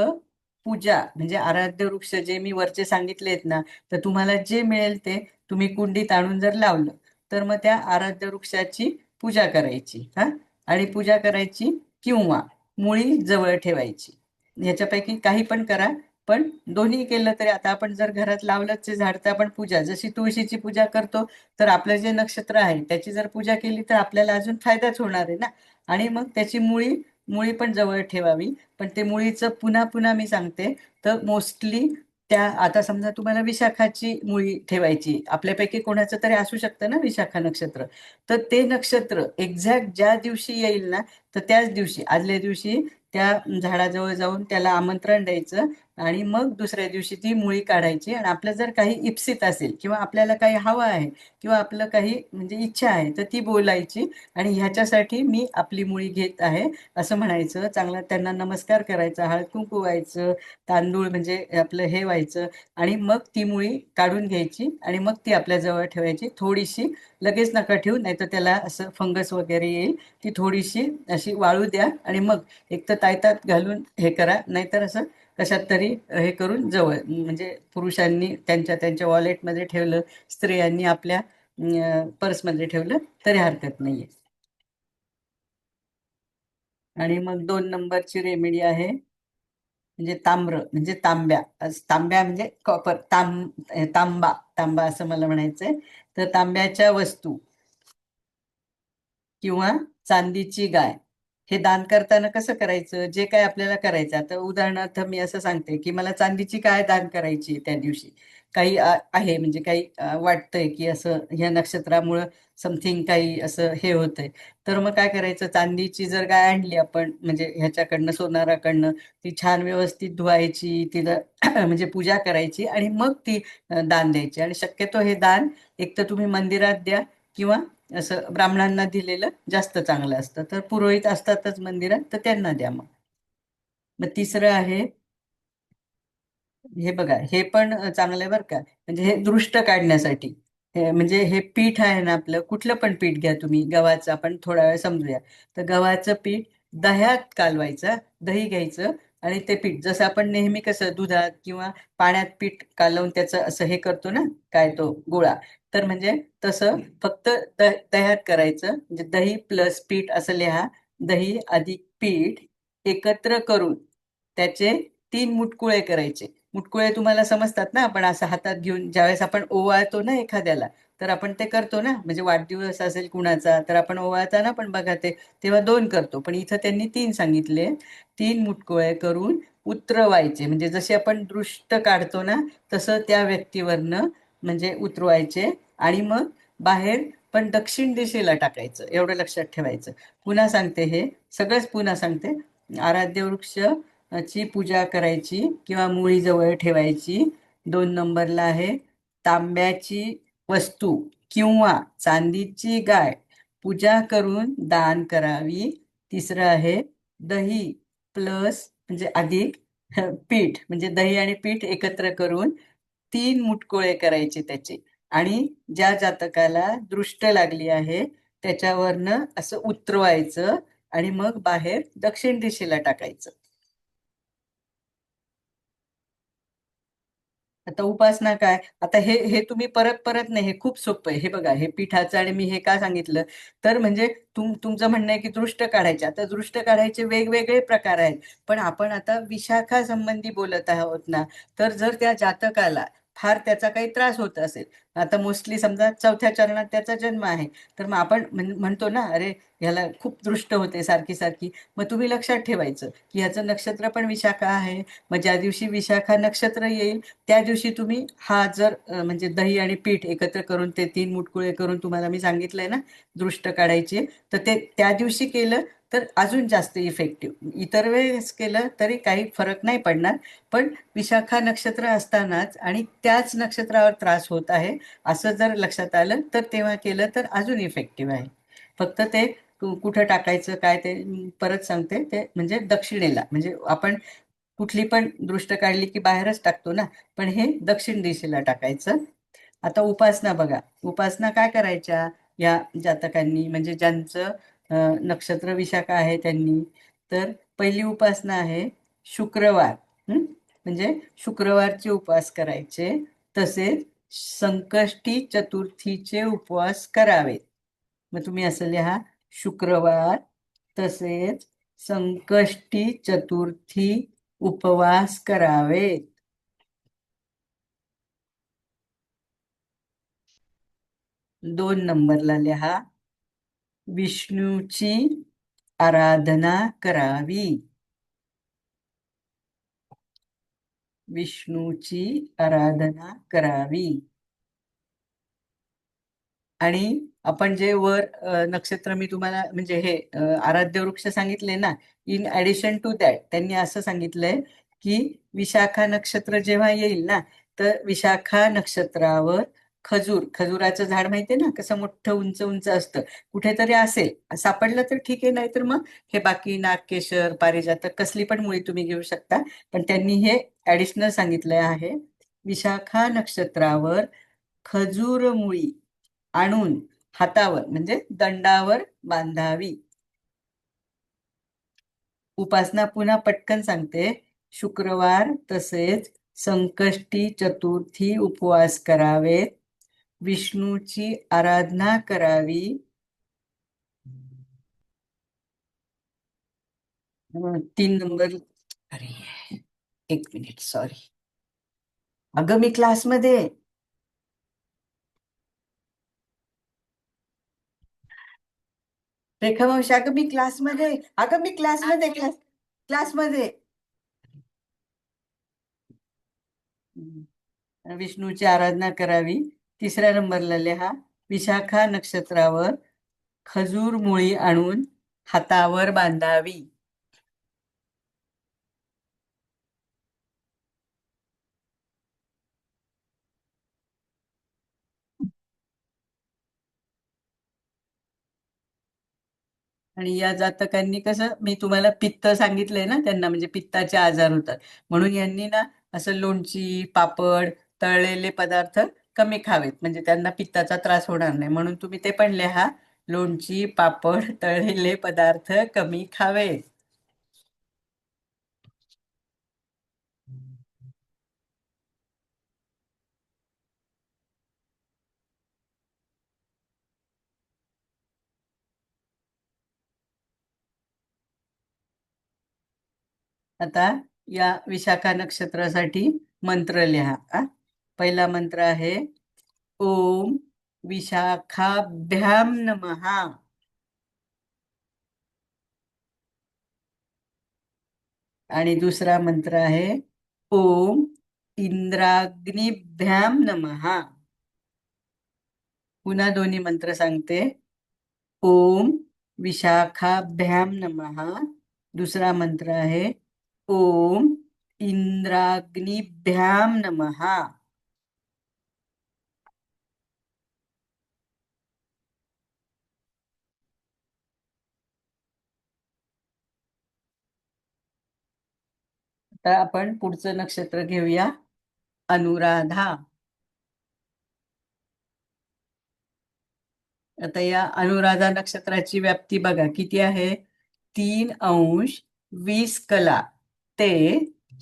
पूजा म्हणजे आराध्य वृक्ष जे मी वरचे सांगितले आहेत ना, तर तुम्हाला जे मिळेल ते तुम्ही कुंडीत आणून जर लावलं तर मग त्या आराध्य वृक्षाची पूजा करायची. हा, आणि पूजा करायची किंवा मुळी जवळ ठेवायची. ह्याच्यापैकी काही पण करा, पण दोन्ही केलं तरी आता आपण जर घरात लावलंच आहे झाड तर आपण पूजा जशी तुळशीची पूजा करतो तर आपलं जे नक्षत्र आहे त्याची जर पूजा केली तर आपल्याला अजून फायदाच होणार आहे ना. आणि मग त्याची मुळी मुळी पण जवळ ठेवावी. पण ते मुळीचं पुन्हा पुन्हा मी सांगते, तर मोस्टली त्या आता समजा तुम्हाला विशाखाची मुळी ठेवायची, आपल्यापैकी कोणाचं तरी असू शकतं ना विशाखा नक्षत्र, तर ते नक्षत्र एक्झॅक्ट ज्या दिवशी येईल ना तर त्याच दिवशी आदल्या दिवशी त्या झाडाजवळ जाऊन त्याला आमंत्रण द्यायचं आणि मग दुसऱ्या दिवशी ती मुळी काढायची. आणि आपलं जर काही इप्सित असेल किंवा आपल्याला काही हवं आहे किंवा आपलं काही म्हणजे इच्छा आहे तर ती बोलायची आणि ह्याच्यासाठी मी आपली मुळी घेत आहे असं म्हणायचं. चांगला त्यांना नमस्कार करायचा, हळद कुंकू व्हायचं, तांदूळ म्हणजे आपलं हे व्हायचं आणि मग ती मुळी काढून घ्यायची आणि मग ती आपल्या जवळ ठेवायची. थोडीशी लगेच नका ठेवू नाही तर त्याला असं फंगस वगैरे येईल. ती थोडीशी अशी वाळू द्या आणि मग एक तर तायतात घालून हे करा, नाहीतर असं कशात तरी हे करून जवळ म्हणजे पुरुषांनी त्यांच्या त्यांच्या वॉलेटमध्ये ठेवलं, स्त्रियांनी आपल्या पर्समध्ये ठेवलं तरी हरकत नाहीये. आणि मग 2 नंबरची रेमेडी आहे म्हणजे ताम्र म्हणजे तांब्या, तांब्या म्हणजे कॉपर, तांबा, तांबा असं मला म्हणायचंय. तर तांब्याच्या वस्तू किंवा चांदीची गाय हे दान करताना कसं करायचं, जे काय आपल्याला करायचं. आता उदाहरणार्थ मी असं सांगते की मला चांदीची गाय दान करायची त्या दिवशी. काही आहे म्हणजे काही वाटतंय की असं ह्या नक्षत्रामुळं समथिंग काही असं हे होतंय. तर मग काय करायचं, चांदीची जर गाय आणली आपण म्हणजे ह्याच्याकडनं सोनाराकडनं, ती छान व्यवस्थित धुवायची, तिला म्हणजे पूजा करायची आणि मग ती दान द्यायची. आणि शक्यतो हे दान एक तर तुम्ही मंदिरात द्या किंवा असं ब्राह्मणांना दिलेलं जास्त चांगलं असतं. तर पुरोहित असतातच मंदिरात, तर त्यांना द्या. मग तिसरं आहे, हे बघा, हे पण चांगलं आहे बरं का. म्हणजे हे दृष्ट काढण्यासाठी, म्हणजे हे पीठ आहे ना आपलं, कुठलं पण पीठ घ्या तुम्ही, गव्हाचं आपण थोडा वेळ समजूया. तर गव्हाचं पीठ दह्यात कालवायचं, दही घ्यायचं आणि ते पीठ जसं आपण नेहमी कसं दुधात किंवा पाण्यात पीठ कालवून त्याचं असं हे करतो ना, काय तो गोळा, तर म्हणजे तसं फक्त दह्यात करायचं. म्हणजे दही प्लस पीठ असं लिहा. दही अधिक पीठ एकत्र करून त्याचे 3 मुटकुळे करायचे. मुटकुळे तुम्हाला समजतात ना, आपण असं हातात घेऊन ज्यावेळेस आपण ओवाळतो ना एखाद्याला, तर आपण ते करतो ना, म्हणजे वाढदिवस असेल कुणाचा तर आपण ओवाळताना पण बघा ते तेव्हा 2 करतो, पण इथं त्यांनी 3 सांगितले. 3 मुटकुळे करून उतरवायचे, म्हणजे जसे आपण दृष्ट काढतो ना तसं त्या व्यक्तीवरनं म्हणजे उतरवायचे. आणि मग बाहेर पण दक्षिण दिशेला टाकायचं, एवढं लक्षात ठेवायचं. पुन्हा सांगते, हे सगळंच पुन्हा सांगते. आराध्य वृक्ष ची पूजा करायची किंवा मुळी जवळ ठेवायची. 2 नंबरला आहे तांब्याची वस्तू किंवा चांदीची गाय पूजा करून दान करावी. तिसरं आहे दही प्लस म्हणजे अधिक पीठ, म्हणजे दही आणि पीठ एकत्र करून 3 मुटकुळे करायचे त्याचे. आणि ज्या जातकाला दृष्ट लागली आहे त्याच्यावरनं असं उतरवायचं आणि मग बाहेर दक्षिण दिशेला टाकायचं. आता उपासना काय, आता हे हे तुम्ही परत परत नाही, हे खूप सोपं आहे. हे बघा, हे पिठाचं, आणि मी हे का सांगितलं तर म्हणजे तुमचं म्हणणं आहे की दृष्ट काढायचे. आता दृष्ट काढायचे वेगवेगळे प्रकार आहेत, पण आपण आता विशाखा संबंधी बोलत आहोत ना. तर जर त्या जातकाला फार त्याचा काही त्रास होत असेल, आता मोस्टली समजा 4थ्या चरणात त्याचा जन्म आहे, तर मग आपण म्हणतो ना, अरे ह्याला खूप दृष्ट होते सारखी सारखी. मग तुम्ही लक्षात ठेवायचं की ह्याचं नक्षत्र पण विशाखा आहे. मग ज्या दिवशी विशाखा नक्षत्र येईल त्या दिवशी तुम्ही हा जर म्हणजे दही आणि पीठ एकत्र करून ते 3 मुटकुळे करून तुम्हाला मी सांगितलंय ना दृष्ट काढायचे, तर ते त्या दिवशी केलं तर अजून जास्त इफेक्टिव्ह. इतर वेळेस केलं तरी काही फरक नाही पडणार, पण विशाखा नक्षत्र असतानाच आणि त्याच नक्षत्रावर त्रास होत आहे असं जर लक्षात आलं तर तेव्हा केलं तर अजून इफेक्टिव्ह आहे. फक्त ते कुठं टाकायचं काय ते परत सांगते. ते म्हणजे दक्षिणेला, म्हणजे आपण कुठली पण दृष्ट काढली की बाहेरच टाकतो ना, पण हे दक्षिण दिशेला टाकायचं. आता उपासना बघा, उपासना काय करायच्या या जातकांनी, म्हणजे ज्यांचं नक्षत्र विशाखा आहे त्यांनी. तर पहिली उपासना आहे शुक्रवार. म्हणजे शुक्रवारचे उपवास करायचे. तसेच संकष्टी चतुर्थीचे उपवास करावेत. मग तुम्ही असं लिहा, शुक्रवार तसेच संकष्टी चतुर्थी उपवास करावेत. 2 नंबरला लिहा, विष्णूची आराधना करावी. विष्णूची आराधना करावी. आणि आपण जे वर नक्षत्र मी तुम्हाला म्हणजे हे आराध्य वृक्ष सांगितले ना, इन ऍडिशन टू दॅट त्यांनी असं सांगितलंय की विशाखा नक्षत्र जेव्हा येईल ना, तर विशाखा नक्षत्रावर खजुराचं झाड माहितीये ना, कसं मोठं उंच उंच असतं, कुठेतरी असेल सापडलं तर ठीक आहे, नाहीतर मग हे बाकी नागकेशर, पारिजातक कसली पण मुळी तुम्ही घेऊ शकता. पण त्यांनी हे ऍडिशनल सांगितलंय आहे, विशाखा नक्षत्रावर खजूर मुळी आणून हातावर म्हणजे दंडावर बांधावी. उपासना पुन्हा पटकन सांगते, शुक्रवार तसेच संकष्टी चतुर्थी उपवास करावेत. विष्णूची आराधना करावी. 3 नंबर, अरे एक मिनिट, सॉरी. अगं मी क्लासमध्ये आहे. रेखा मावशी, अगं मी क्लासमध्ये आहे. अगं मी क्लासमध्ये क्लासमध्ये. विष्णूची आराधना करावी. तिसऱ्या नंबरला लिहा, विशाखा नक्षत्रावर खजूर मुळी आणून हातावर बांधावी. आणि या जातकांनी कसं, मी तुम्हाला पित्त सांगितलंय ना त्यांना, म्हणजे पित्ताचे आजार होतात, म्हणून यांनी ना असं लोणची, पापड, तळलेले पदार्थ कमी खावेत, म्हणजे त्यांना पित्ताचा त्रास होणार नाही. म्हणून तुम्ही ते पण लिहा, लोणची, पापड, तळलेले पदार्थ कमी खावेत. आता या विशाखा नक्षत्रासाठी मंत्र लिहा. पहिला मंत्र आहे ओम विशाखाभ्याम नमः. आणि दुसरा मंत्र आहे ओम इंद्राग्निभ्याम नमः. पुन्हा दोन्ही मंत्र सांगते. ओम विशाखाभ्याम नमः. दुसरा मंत्र आहे ओम इंद्राग्निभ्याम नमः. आता आपण पुढचं नक्षत्र घेऊया, अनुराधा. आता या अनुराधा नक्षत्राची व्याप्ती बघा किती आहे. 3 अंश 20 कला ते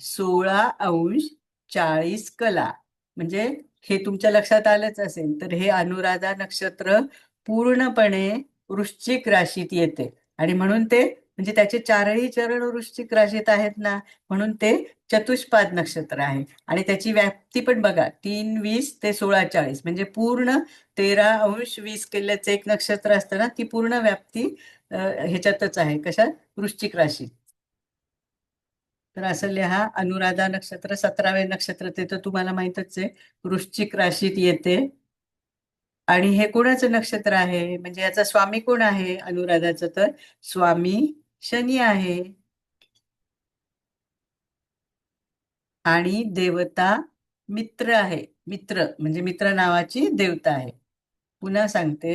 16 अंश 40 कला. म्हणजे हे तुमच्या लक्षात आलंच असेल. तर हे अनुराधा नक्षत्र पूर्णपणे वृश्चिक राशीत येते, आणि म्हणून ते, म्हणजे त्याचे चारही चरण वृश्चिक राशीत आहेत ना, म्हणून ते चतुष्पाद नक्षत्र आहे. आणि त्याची व्याप्ती पण बघा, 3 20 ते 16 40, म्हणजे पूर्ण 13 अंश 20 किल्ल्याचं एक नक्षत्र असतं ना, ती पूर्ण व्याप्ती ह्याच्यातच आहे. कशात? वृश्चिक राशीत. तर असं लिहा, अनुराधा नक्षत्र 17वे नक्षत्र, ते तर तुम्हाला माहितच आहे, वृश्चिक राशीत येते. आणि हे कोणाचं नक्षत्र आहे, म्हणजे याचा स्वामी कोण आहे अनुराधाचं? तर स्वामी शनी आहे. आणि देवता मित्र आहे. मित्र म्हणजे मित्र नावाची देवता आहे. पुन्हा सांगते,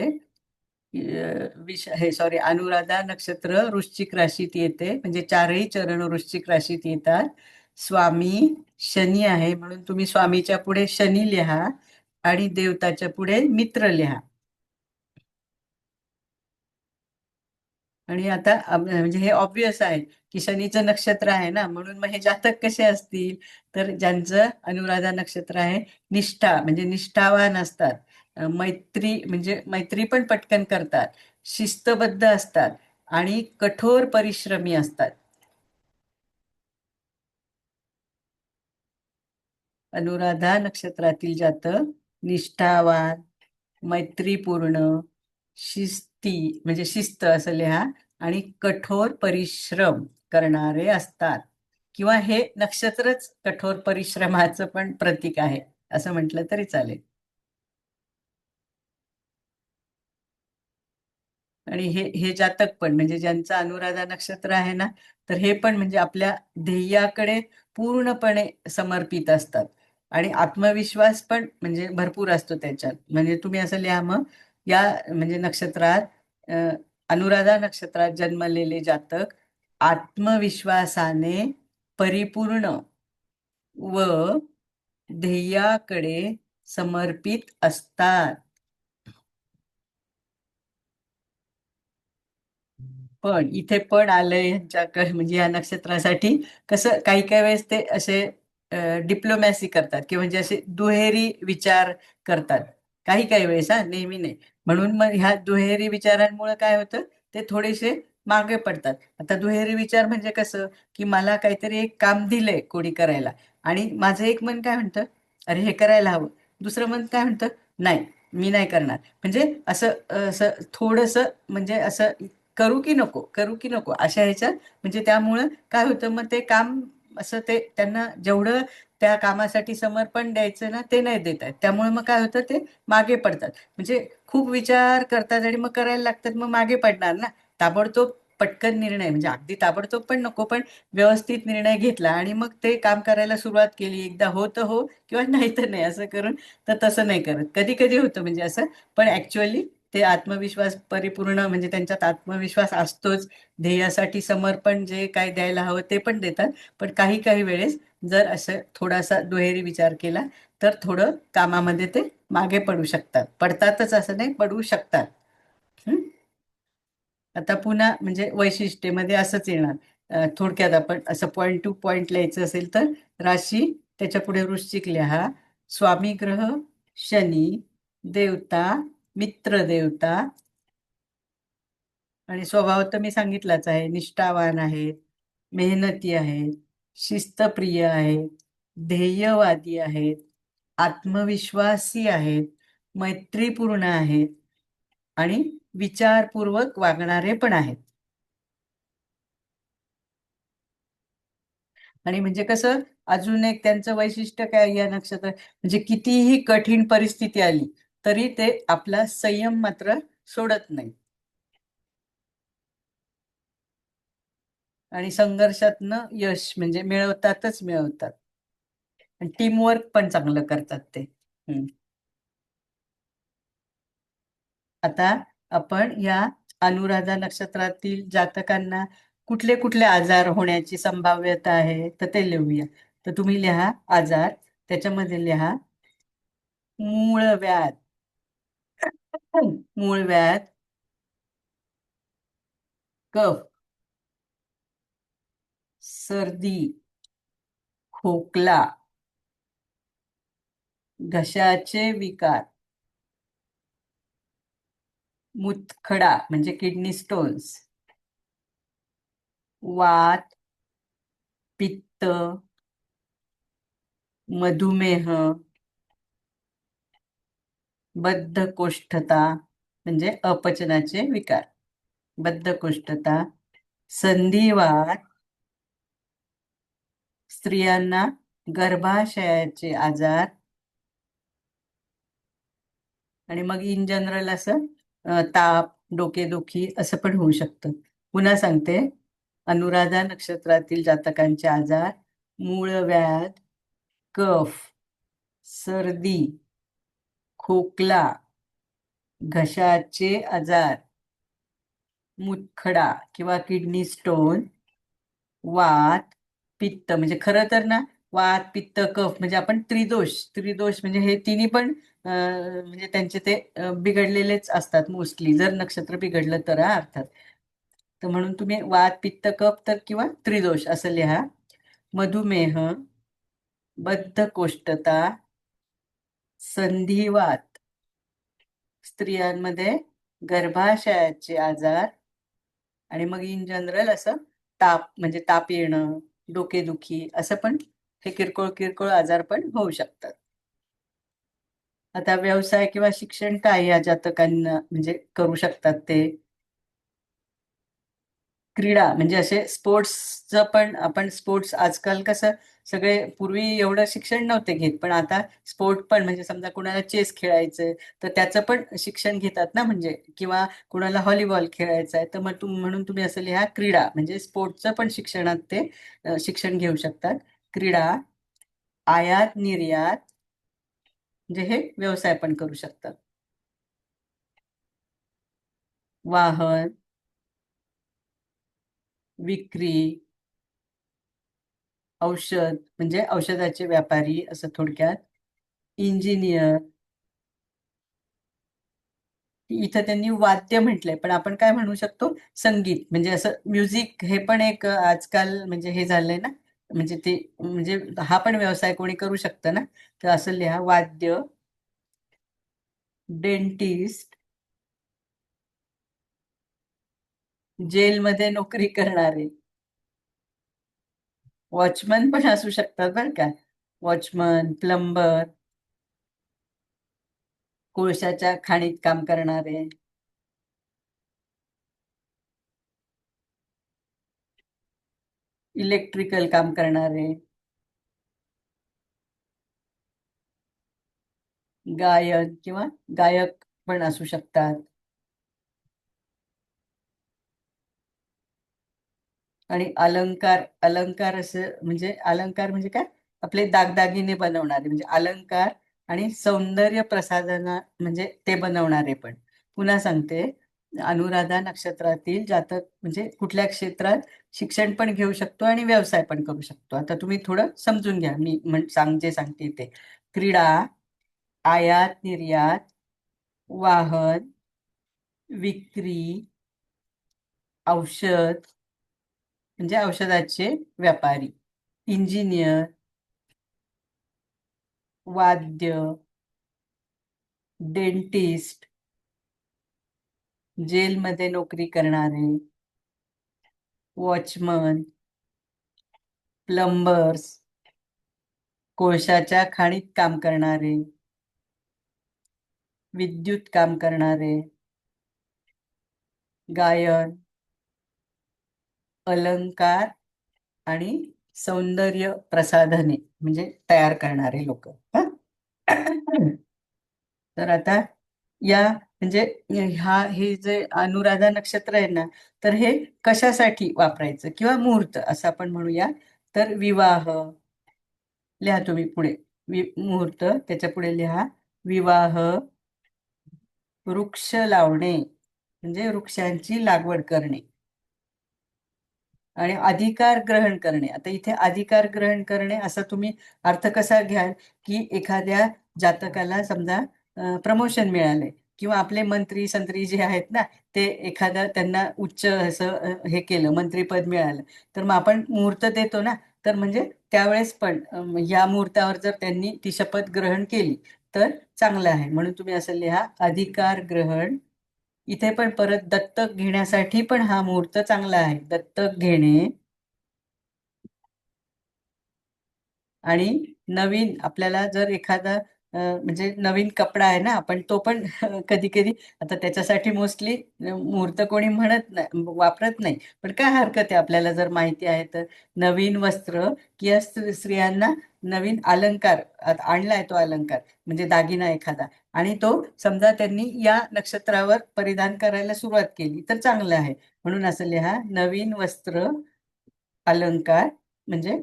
अनुराधा नक्षत्र वृश्चिक राशीत येते, म्हणजे चारही चरण वृश्चिक राशीत येतात. स्वामी शनी आहे, म्हणून तुम्ही स्वामीच्या पुढे शनी लिहा आणि देवताच्या पुढे मित्र लिहा. आणि आता म्हणजे हे ऑब्वियस आहे की शनीचं नक्षत्र आहे ना, म्हणून मग हे जातक कसे असतील? तर ज्यांचं अनुराधा नक्षत्र आहे, निष्ठा म्हणजे निष्ठावान असतात, मैत्री म्हणजे मैत्री पण पटकन करतात, शिस्तबद्ध असतात आणि कठोर परिश्रमी असतात. अनुराधा नक्षत्रातील जातक निष्ठावान, मैत्रीपूर्ण, शिस्ती म्हणजे शिस्त असं लिहा, आणि कठोर परिश्रम करणारे असतात. किंवा हे नक्षत्रच कठोर परिश्रमाचं पण प्रतीक आहे असं म्हटलं तरी चालेल. आणि हे हे जातक पण, म्हणजे ज्यांचं अनुराधा नक्षत्र आहे ना, तर हे पण म्हणजे आपल्या ध्येयाकडे पूर्णपणे समर्पित असतात. आणि आत्मविश्वास पण म्हणजे भरपूर असतो त्याच्यात. म्हणजे तुम्ही असं लिहा मग, या म्हणजे नक्षत्रात, अनुराधा नक्षत्रात जन्मलेले जातक आत्मविश्वासाने परिपूर्ण व ध्येयाकडे समर्पित असतात. पण इथे पण आलंय ह्यांच्याकडे, म्हणजे या नक्षत्रासाठी कसं, काही काही वेळेस ते असे डिप्लोमॅसी करतात, किंवा म्हणजे असे दुहेरी विचार करतात काही काही वेळेस, नेहमी नाही. म्हणून मग ह्या दुहेरी विचारांमुळे काय होतं, ते थोडेसे मागे पडतात. आता दुहेरी विचार म्हणजे कसं, की मला काहीतरी एक काम दिलंय कोणी करायला आणि माझं एक मन काय म्हणतं, अरे हे करायला हवं. दुसरं मन काय म्हणतं, नाही, मी नाही करणार. म्हणजे असं थोडंसं म्हणजे असं करू की नको, करू की नको अशा ह्याच्यात म्हणजे त्यामुळं काय होतं मग ते काम असं ते त्यांना जेवढं त्या कामासाठी समर्पण द्यायचं ना ते नाही देत आहेत. त्यामुळे मग काय होतं ते मागे पडतात. म्हणजे खूप विचार करतात आणि मग करायला लागतात मग मागे पडणार ना. ताबडतोब पटकन निर्णय म्हणजे अगदी ताबडतोब पण नको पण व्यवस्थित निर्णय घेतला आणि मग ते काम करायला सुरुवात केली. एकदा हो तर हो किंवा नाही तर नाही असं करून तर तसं नाही करत. कधी कधी होतं म्हणजे असं पण ऍक्च्युअली ते आत्मविश्वास परिपूर्ण म्हणजे त्यांच्यात आत्मविश्वास असतोच. ध्येयासाठी समर्पण जे काय द्यायला हवं ते पण देतात. पण काही काही वेळेस जर असं थोडासा दुहेरी विचार केला तर थोडं कामामध्ये ते मागे पडू शकतात. पडतातच असं नाही, पडू शकतात. हं? आता पुन्हा म्हणजे वैशिष्ट्येमध्ये असंच येणार. थोडक्यात आपण असं पॉइंट टू पॉइंट लिहायचं असेल तर राशी त्याच्या पुढे वृश्चिक लिहा. स्वामी ग्रह शनी, देवता मित्र देवता आणि स्वभाव तर मी सांगितलाच आहे. निष्ठावान आहेत, मेहनती आहेत, शिस्तप्रिय आहेत, ध्येयवादी आहेत, आत्मविश्वासी आहेत, मैत्रीपूर्ण आहेत आणि विचारपूर्वक वागणारे पण आहेत. आणि म्हणजे कसं अजून एक त्यांचं वैशिष्ट्य काय या नक्षत्र म्हणजे कितीही कठीण परिस्थिती आली तरी ते आपला संयम मात्र सोडत नाही आणि संघर्षातनं यश म्हणजे मिळवतातच मिळवतात आणि टीमवर्क पण चांगलं करतात ते. हम्म. आता आपण या अनुराधा नक्षत्रातील जातकांना कुठले कुठले आजार होण्याची संभाव्यता आहे तर ते लिहूया. तर तुम्ही लिहा आजार, त्याच्यामध्ये लिहा मूळव्याध. मूळव्याध, कफ, सर्दी, खोकला, घशाचे विकार, मुतखडा म्हणजे किडनी स्टोन्स, वात, पित्त, मधुमेह, बद्धकोष्ठता म्हणजे अपचनाचे विकार, बद्धकोष्ठता, संधिवात, स्त्रियांना गर्भाशयाचे आजार आणि मग इन जनरल असं ताप, डोकेदुखी असं पण होऊ शकतं. पुन्हा सांगते, अनुराधा नक्षत्रातील जातकांचे आजार मूळव्याध, कफ, सर्दी, खोकला, घशाचे आजार, मुतखडा किंवा किडनी स्टोन, वात, पित्त म्हणजे खरं तर ना वात, पित्त, कफ म्हणजे आपण त्रिदोष त्रिदोष म्हणजे हे तिन्ही पण म्हणजे त्यांचे ते बिघडलेलेच असतात मोस्टली जर नक्षत्र बिघडलं तर अर्थात. तर म्हणून तुम्ही वात, पित्त, कफ तर किंवा त्रिदोष असं लिहा. मधुमेह, बद्धकोष्ठता, संधिवात, स्त्रियांमध्ये गर्भाशयाचे आजार आणि मग इन जनरल असं ताप म्हणजे ताप येणं, डोकेदुखी असं पण हे किरकोळ किरकोळ आजार पण होऊ शकतात. आता व्यवसाय किंवा शिक्षण काय या जातकांना म्हणजे करू शकतात ते. क्रीडा म्हणजे असे स्पोर्ट्सचं पण आपण स्पोर्ट्स आजकाल कसं सगळे पूर्वी एवढं शिक्षण नव्हते घेत पण आता स्पोर्ट पण म्हणजे समजा कुणाला चेस खेळायचंय तर त्याचं पण शिक्षण घेतात ना म्हणजे किंवा कुणाला व्हॉलीबॉल खेळायचं आहे तर मग म्हणून तुम्ही असं लिहा क्रीडा म्हणजे स्पोर्ट्सचं पण शिक्षणात ते शिक्षण घेऊ शकतात. क्रीडा, आयात निर्यात म्हणजे हे व्यवसाय पण करू शकतात. वाहन, विक्री, औषध म्हणजे औषधाचे व्यापारी असं थोडक्यात. इंजिनियर, इथं त्यांनी वाद्य म्हटलंय पण आपण काय म्हणू शकतो संगीत म्हणजे असं म्युझिक हे पण एक आजकाल म्हणजे हे झालंय ना म्हणजे ते म्हणजे हा पण व्यवसाय कोणी करू शकतं ना. तर असं लिहा वाद्य, डेंटिस्ट, जेलमध्ये नोकरी करणारे. वॉचमन पण असू शकतात बरं का. वॉचमन, प्लंबर, कोळशाच्या खाणीत काम करणारे, इलेक्ट्रिकल काम करणारे, गायन किंवा गायक पण असू शकतात. आणि अलंकार, अलंकार असं म्हणजे अलंकार म्हणजे काय, आपले दागदागिने बनवणारे म्हणजे अलंकार. आणि सौंदर्य प्रसाधना म्हणजे ते बनवणारे पण. पुन्हा सांगते, अनुराधा नक्षत्रातील जातक म्हणजे कुठल्या क्षेत्रात शिक्षण पण घेऊ शकतो आणि व्यवसाय पण करू शकतो. आता तुम्ही थोडं समजून घ्या, मी जे सांगते ते. क्रीडा, आयात निर्यात, वाहन, विक्री, औषध म्हणजे औषधाचे व्यापारी, इंजिनियर, वाद्य, डेंटिस्ट, जेलमध्ये नोकरी करणारे, वॉचमन, प्लंबर्स, कोळशाच्या खाणीत काम करणारे, विद्युत काम करणारे, गायन, अलंकार आणि सौंदर्य प्रसाधने म्हणजे तयार करणारे लोक. तर आता या म्हणजे हे जे अनुराधा नक्षत्र आहे ना, तर हे कशासाठी वापरायचं किंवा मुहूर्त असं आपण म्हणूया. तर विवाह लिहा तुम्ही पुढे, मुहूर्त त्याच्या पुढे लिहा विवाह, वृक्ष लावणे म्हणजे वृक्षांची लागवड करणे, आणि अधिकार ग्रहण करणे. आता इथे अधिकार ग्रहण करणे असा तुम्ही अर्थ कसा घ्याल, की एखाद्या जातकाला समजा प्रमोशन मिळाले किंवा आपले मंत्री संत्री जे आहेत ना, ते एखादा त्यांना उच्च असं हे केलं, मंत्रीपद मिळालं, तर मग आपण मुहूर्त देतो ना. तर म्हणजे त्यावेळेस पण या मुहूर्तावर जर त्यांनी ती शपथ ग्रहण केली तर चांगलं आहे. म्हणून तुम्ही असं लिहा अधिकार ग्रहण. इथे पण परत दत्तक घेण्यासाठी पण हा मुहूर्त चांगला आहे. दत्तक घेणे आणि नवीन आपल्याला जर एखादा म्हणजे नवीन कपडा आहे ना, आपण तो पण कधी कधी, आता त्याच्यासाठी मोस्टली मुहूर्त कोणी म्हणत नाही, वापरत नाही, पण काय हरकत आहे आपल्याला जर माहिती आहे तर. नवीन वस्त्र किंवा स्त्रियांना नवीन अलंकार, आणलाय तो अलंकार म्हणजे दागिना एखादा, आणि तो समजा त्यांनी या नक्षत्रावर परिधान करायला सुरुवात केली तर चांगलं आहे. म्हणून असं लिहा नवीन वस्त्र, अलंकार म्हणजे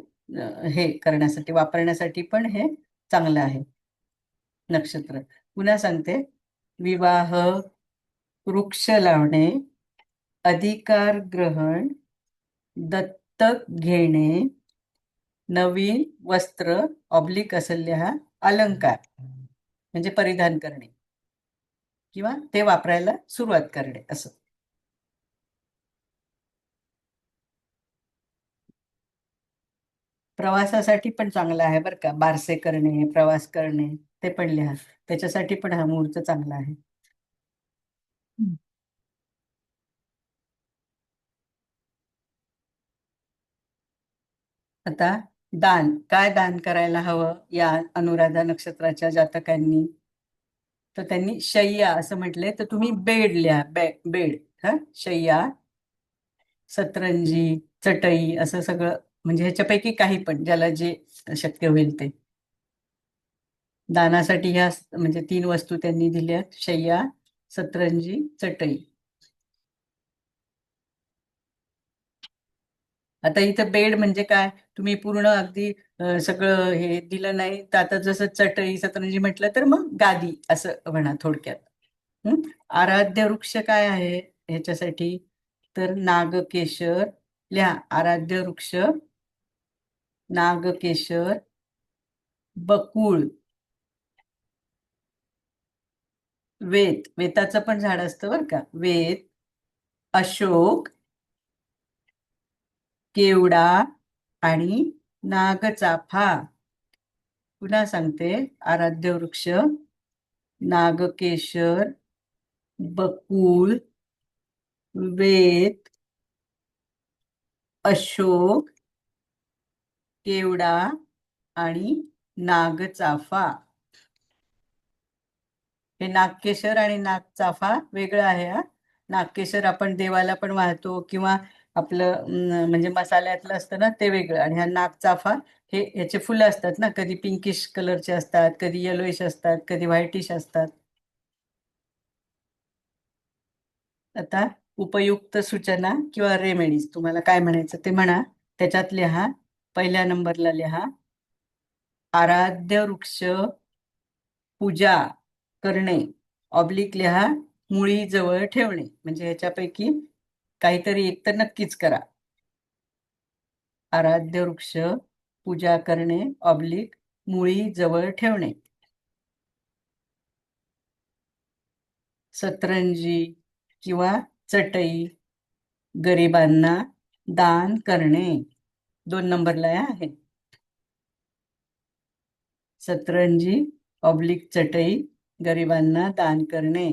हे करण्यासाठी वापरण्यासाठी पण हे चांगलं आहे नक्षत्र. पुन्हा सांगते, विवाह, वृक्ष लावणे, अधिकार ग्रहण, दत्तक घेणे, नवीन वस्त्र ऑब्लिक असेल लिहा अलंकार म्हणजे परिधान करणे किंवा ते वापरायला सुरुवात करणे असं. प्रवासासाठी पण चांगला आहे बरं का, बारसे करणे, प्रवास करणे ते पण लिहा, त्याच्यासाठी पण हा मुहूर्त चांगला आहे. आता दान, काय दान करायला हवं या अनुराधा नक्षत्राच्या जातकांनी, तर त्यांनी शय्या असं म्हटलंय, तर तुम्ही बेड लिहा, बेड. हा, शय्या, सतरंजी, चटई असं सगळं म्हणजे ह्याच्यापैकी काही पण ज्याला जे शक्य होईल ते. दानासाठी ह्या म्हणजे 3 वस्तू त्यांनी दिल्यात, शय्या, सतरंजी, चटई. आता इथं बेड म्हणजे काय, तुम्ही पूर्ण अगदी सगळं हे दिलं नाही तर आता जसं चटई सतरंजी म्हटलं तर मग गादी असं म्हणा थोडक्यात. आराध्य वृक्ष काय आहे ह्याच्यासाठी, तर नागकेशर लिहा, आराध्य वृक्ष नागकेशर, बकुळ, वेताचं पण झाड असतं बरं का, वेत, अशोक, केवडा आणि नागचाफा. पुन्हा सांगते, आराध्य वृक्ष नागकेशर, बकुळ, वेत, अशोक, केवडा आणि नागचाफा. हे नागकेशर आणि नागचाफा वेगळं आहे हा. नागकेशर आपण देवाला पण वाहतो किंवा आपलं म्हणजे मसाल्यातलं असतं ना ते वेगळं, आणि हा नागचाफा हे याचे फुलं असतात ना, कधी पिंकिश कलरचे असतात, कधी येलोइश असतात, कधी व्हाईटिश असतात. आता उपयुक्त सूचना किंवा रेमेडीज तुम्हाला काय म्हणायचं ते म्हणा. त्याच्यात लिहा, पहिल्या नंबरला लिहा आराध्य वृक्ष पूजा करणे, ऑब्लिक लिहा मुळी जवळ ठेवणे. म्हणजे ह्याच्यापैकी काहीतरी एक तर नक्कीच करा. आराध्य वृक्ष पूजा करणे, ऑब्लिक मुळी जवळ ठेवणे. सतरंजी किंवा चटई गरिबांना दान करणे. 2 नंबरला आहे. सतरंजी ऑब्लिक चटई गरिबांना दान करणे.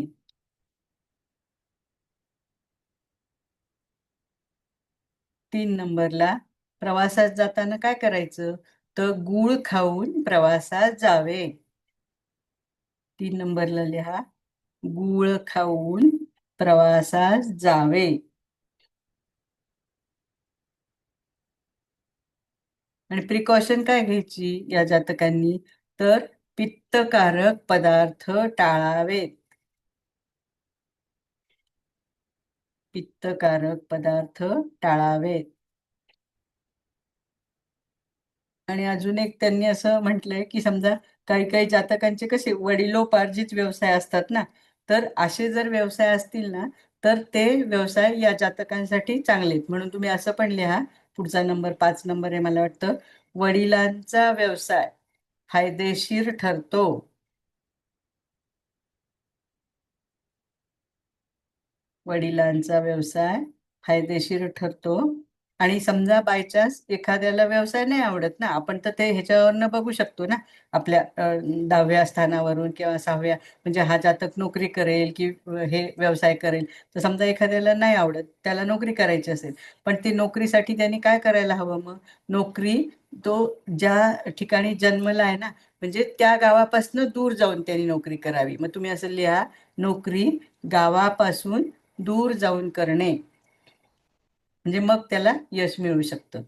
3 नंबरला प्रवासात जाताना काय करायचं, तर गूळ खाऊन प्रवासात जावे. 3 नंबरला लिहा गूळ खाऊन प्रवासात जावे. आणि प्रिकॉशन काय घ्यायची या जातकांनी, तर पित्तकारक पदार्थ टाळावेत. पित्तकारक पदार्थ टाळावेत. आणि अजून एक त्यांनी असं म्हटलंय की समजा काही काही जातकांचे कसे वडिलोपार्जित व्यवसाय असतात ना, तर असे जर व्यवसाय असतील ना, तर ते व्यवसाय या जातकांसाठी चांगले आहेत. म्हणून तुम्ही असं पण लिहा, पुढचा नंबर 5 नंबर आहे मला वाटतं, वडिलांचा व्यवसाय फायदेशीर ठरतो. वडिलांचा व्यवसाय फायदेशीर ठरतो. आणि समजा बाय चान्स एखाद्याला व्यवसाय नाही आवडत ना, आपण तर ते ह्याच्यावरनं बघू शकतो ना, आपल्या 10व्या स्थानावरून किंवा 6व्या, म्हणजे हा जातक नोकरी करेल की हे व्यवसाय करेल. तर समजा एखाद्याला नाही आवडत, त्याला नोकरी करायची असेल, पण ती नोकरीसाठी त्यांनी काय करायला हवं, मग नोकरी तो ज्या ठिकाणी जन्मला आहे ना, म्हणजे त्या गावापासून दूर जाऊन त्यांनी नोकरी करावी. मग तुम्ही असं लिहा, नोकरी गावापासून दूर जाऊन करणे, म्हणजे मग त्याला यश मिळू शकतं.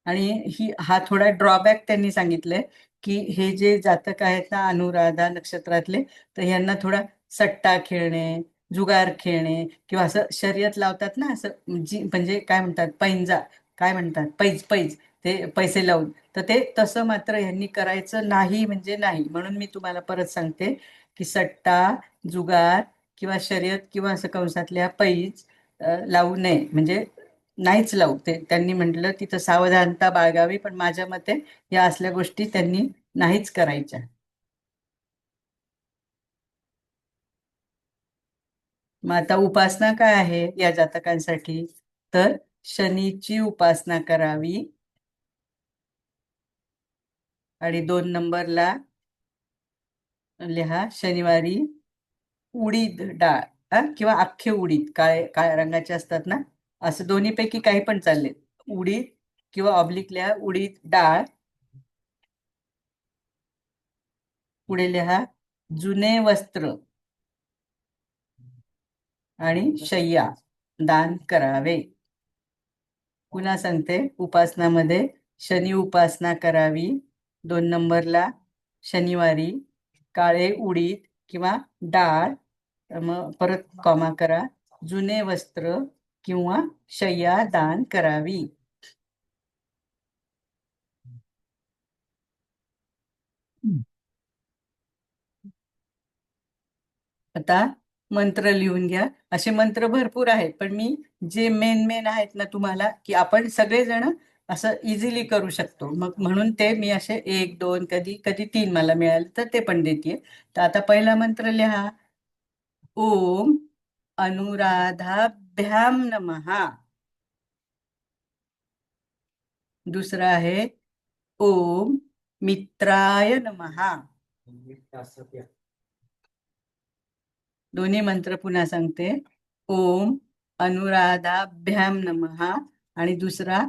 आणि हा थोडा ड्रॉबॅक त्यांनी सांगितलंय की हे जे जातक आहेत ना अनुराधा नक्षत्रातले, तर ह्यांना थोडा सट्टा खेळणे, जुगार खेळणे किंवा असं शर्यत लावतात ना, असं जी म्हणजे काय म्हणतात पैंजा, काय म्हणतात पैज पैज, ते पैसे लावून, तर ते तसं मात्र ह्यांनी करायचं नाही, म्हणजे नाही. म्हणून मी तुम्हाला परत सांगते की सट्टा, जुगार किंवा शर्यत किंवा असं कंसातल्या पैज लावू नये, म्हणजे नाहीच लावू. ते त्यांनी म्हटलं तिथं सावधानता बाळगावी, पण माझ्या मते या असल्या गोष्टी त्यांनी नाहीच करायच्या. मग आता उपासना काय आहे या जातकांसाठी, तर शनीची उपासना करावी. आणि 2 नंबरला लिहा शनिवारी उडीद डाळ, किंवा अख्खे उडीद काळे काळ्या रंगाचे असतात ना, असं दोन्हीपैकी काही पण चालले, उडीद किंवा ऑब्लिक लिहा उडीद डाळ. पुढे लिहा जुने वस्त्र आणि शय्या दान करावे. पुन्हा सांगते, उपासनामध्ये शनी उपासना करावी. 2 नंबरला शनिवारी काळे उडीद किंवा डाळ, मग परत कॉमा करा, जुने वस्त्र किंवा शय्या दान करावी. आता मंत्र लिहून घ्या. असे मंत्र भरपूर आहेत, पण मी जे मेन मेन आहेत ना तुम्हाला, की आपण सगळेजण असं इझिली करू शकतो, मग म्हणून ते मी असे 1 2 कधी कधी 3 मला मिळाले तर ते पण देते. तर आता पहिला मंत्र लिहा ओम अनुराधाभ्याम नमः. दुसरा आहे ओम मित्राय नमः. दोन्ही मंत्र पुन्हा सांगते, ओम अनुराधाभ्याम नमः आणि दुसरा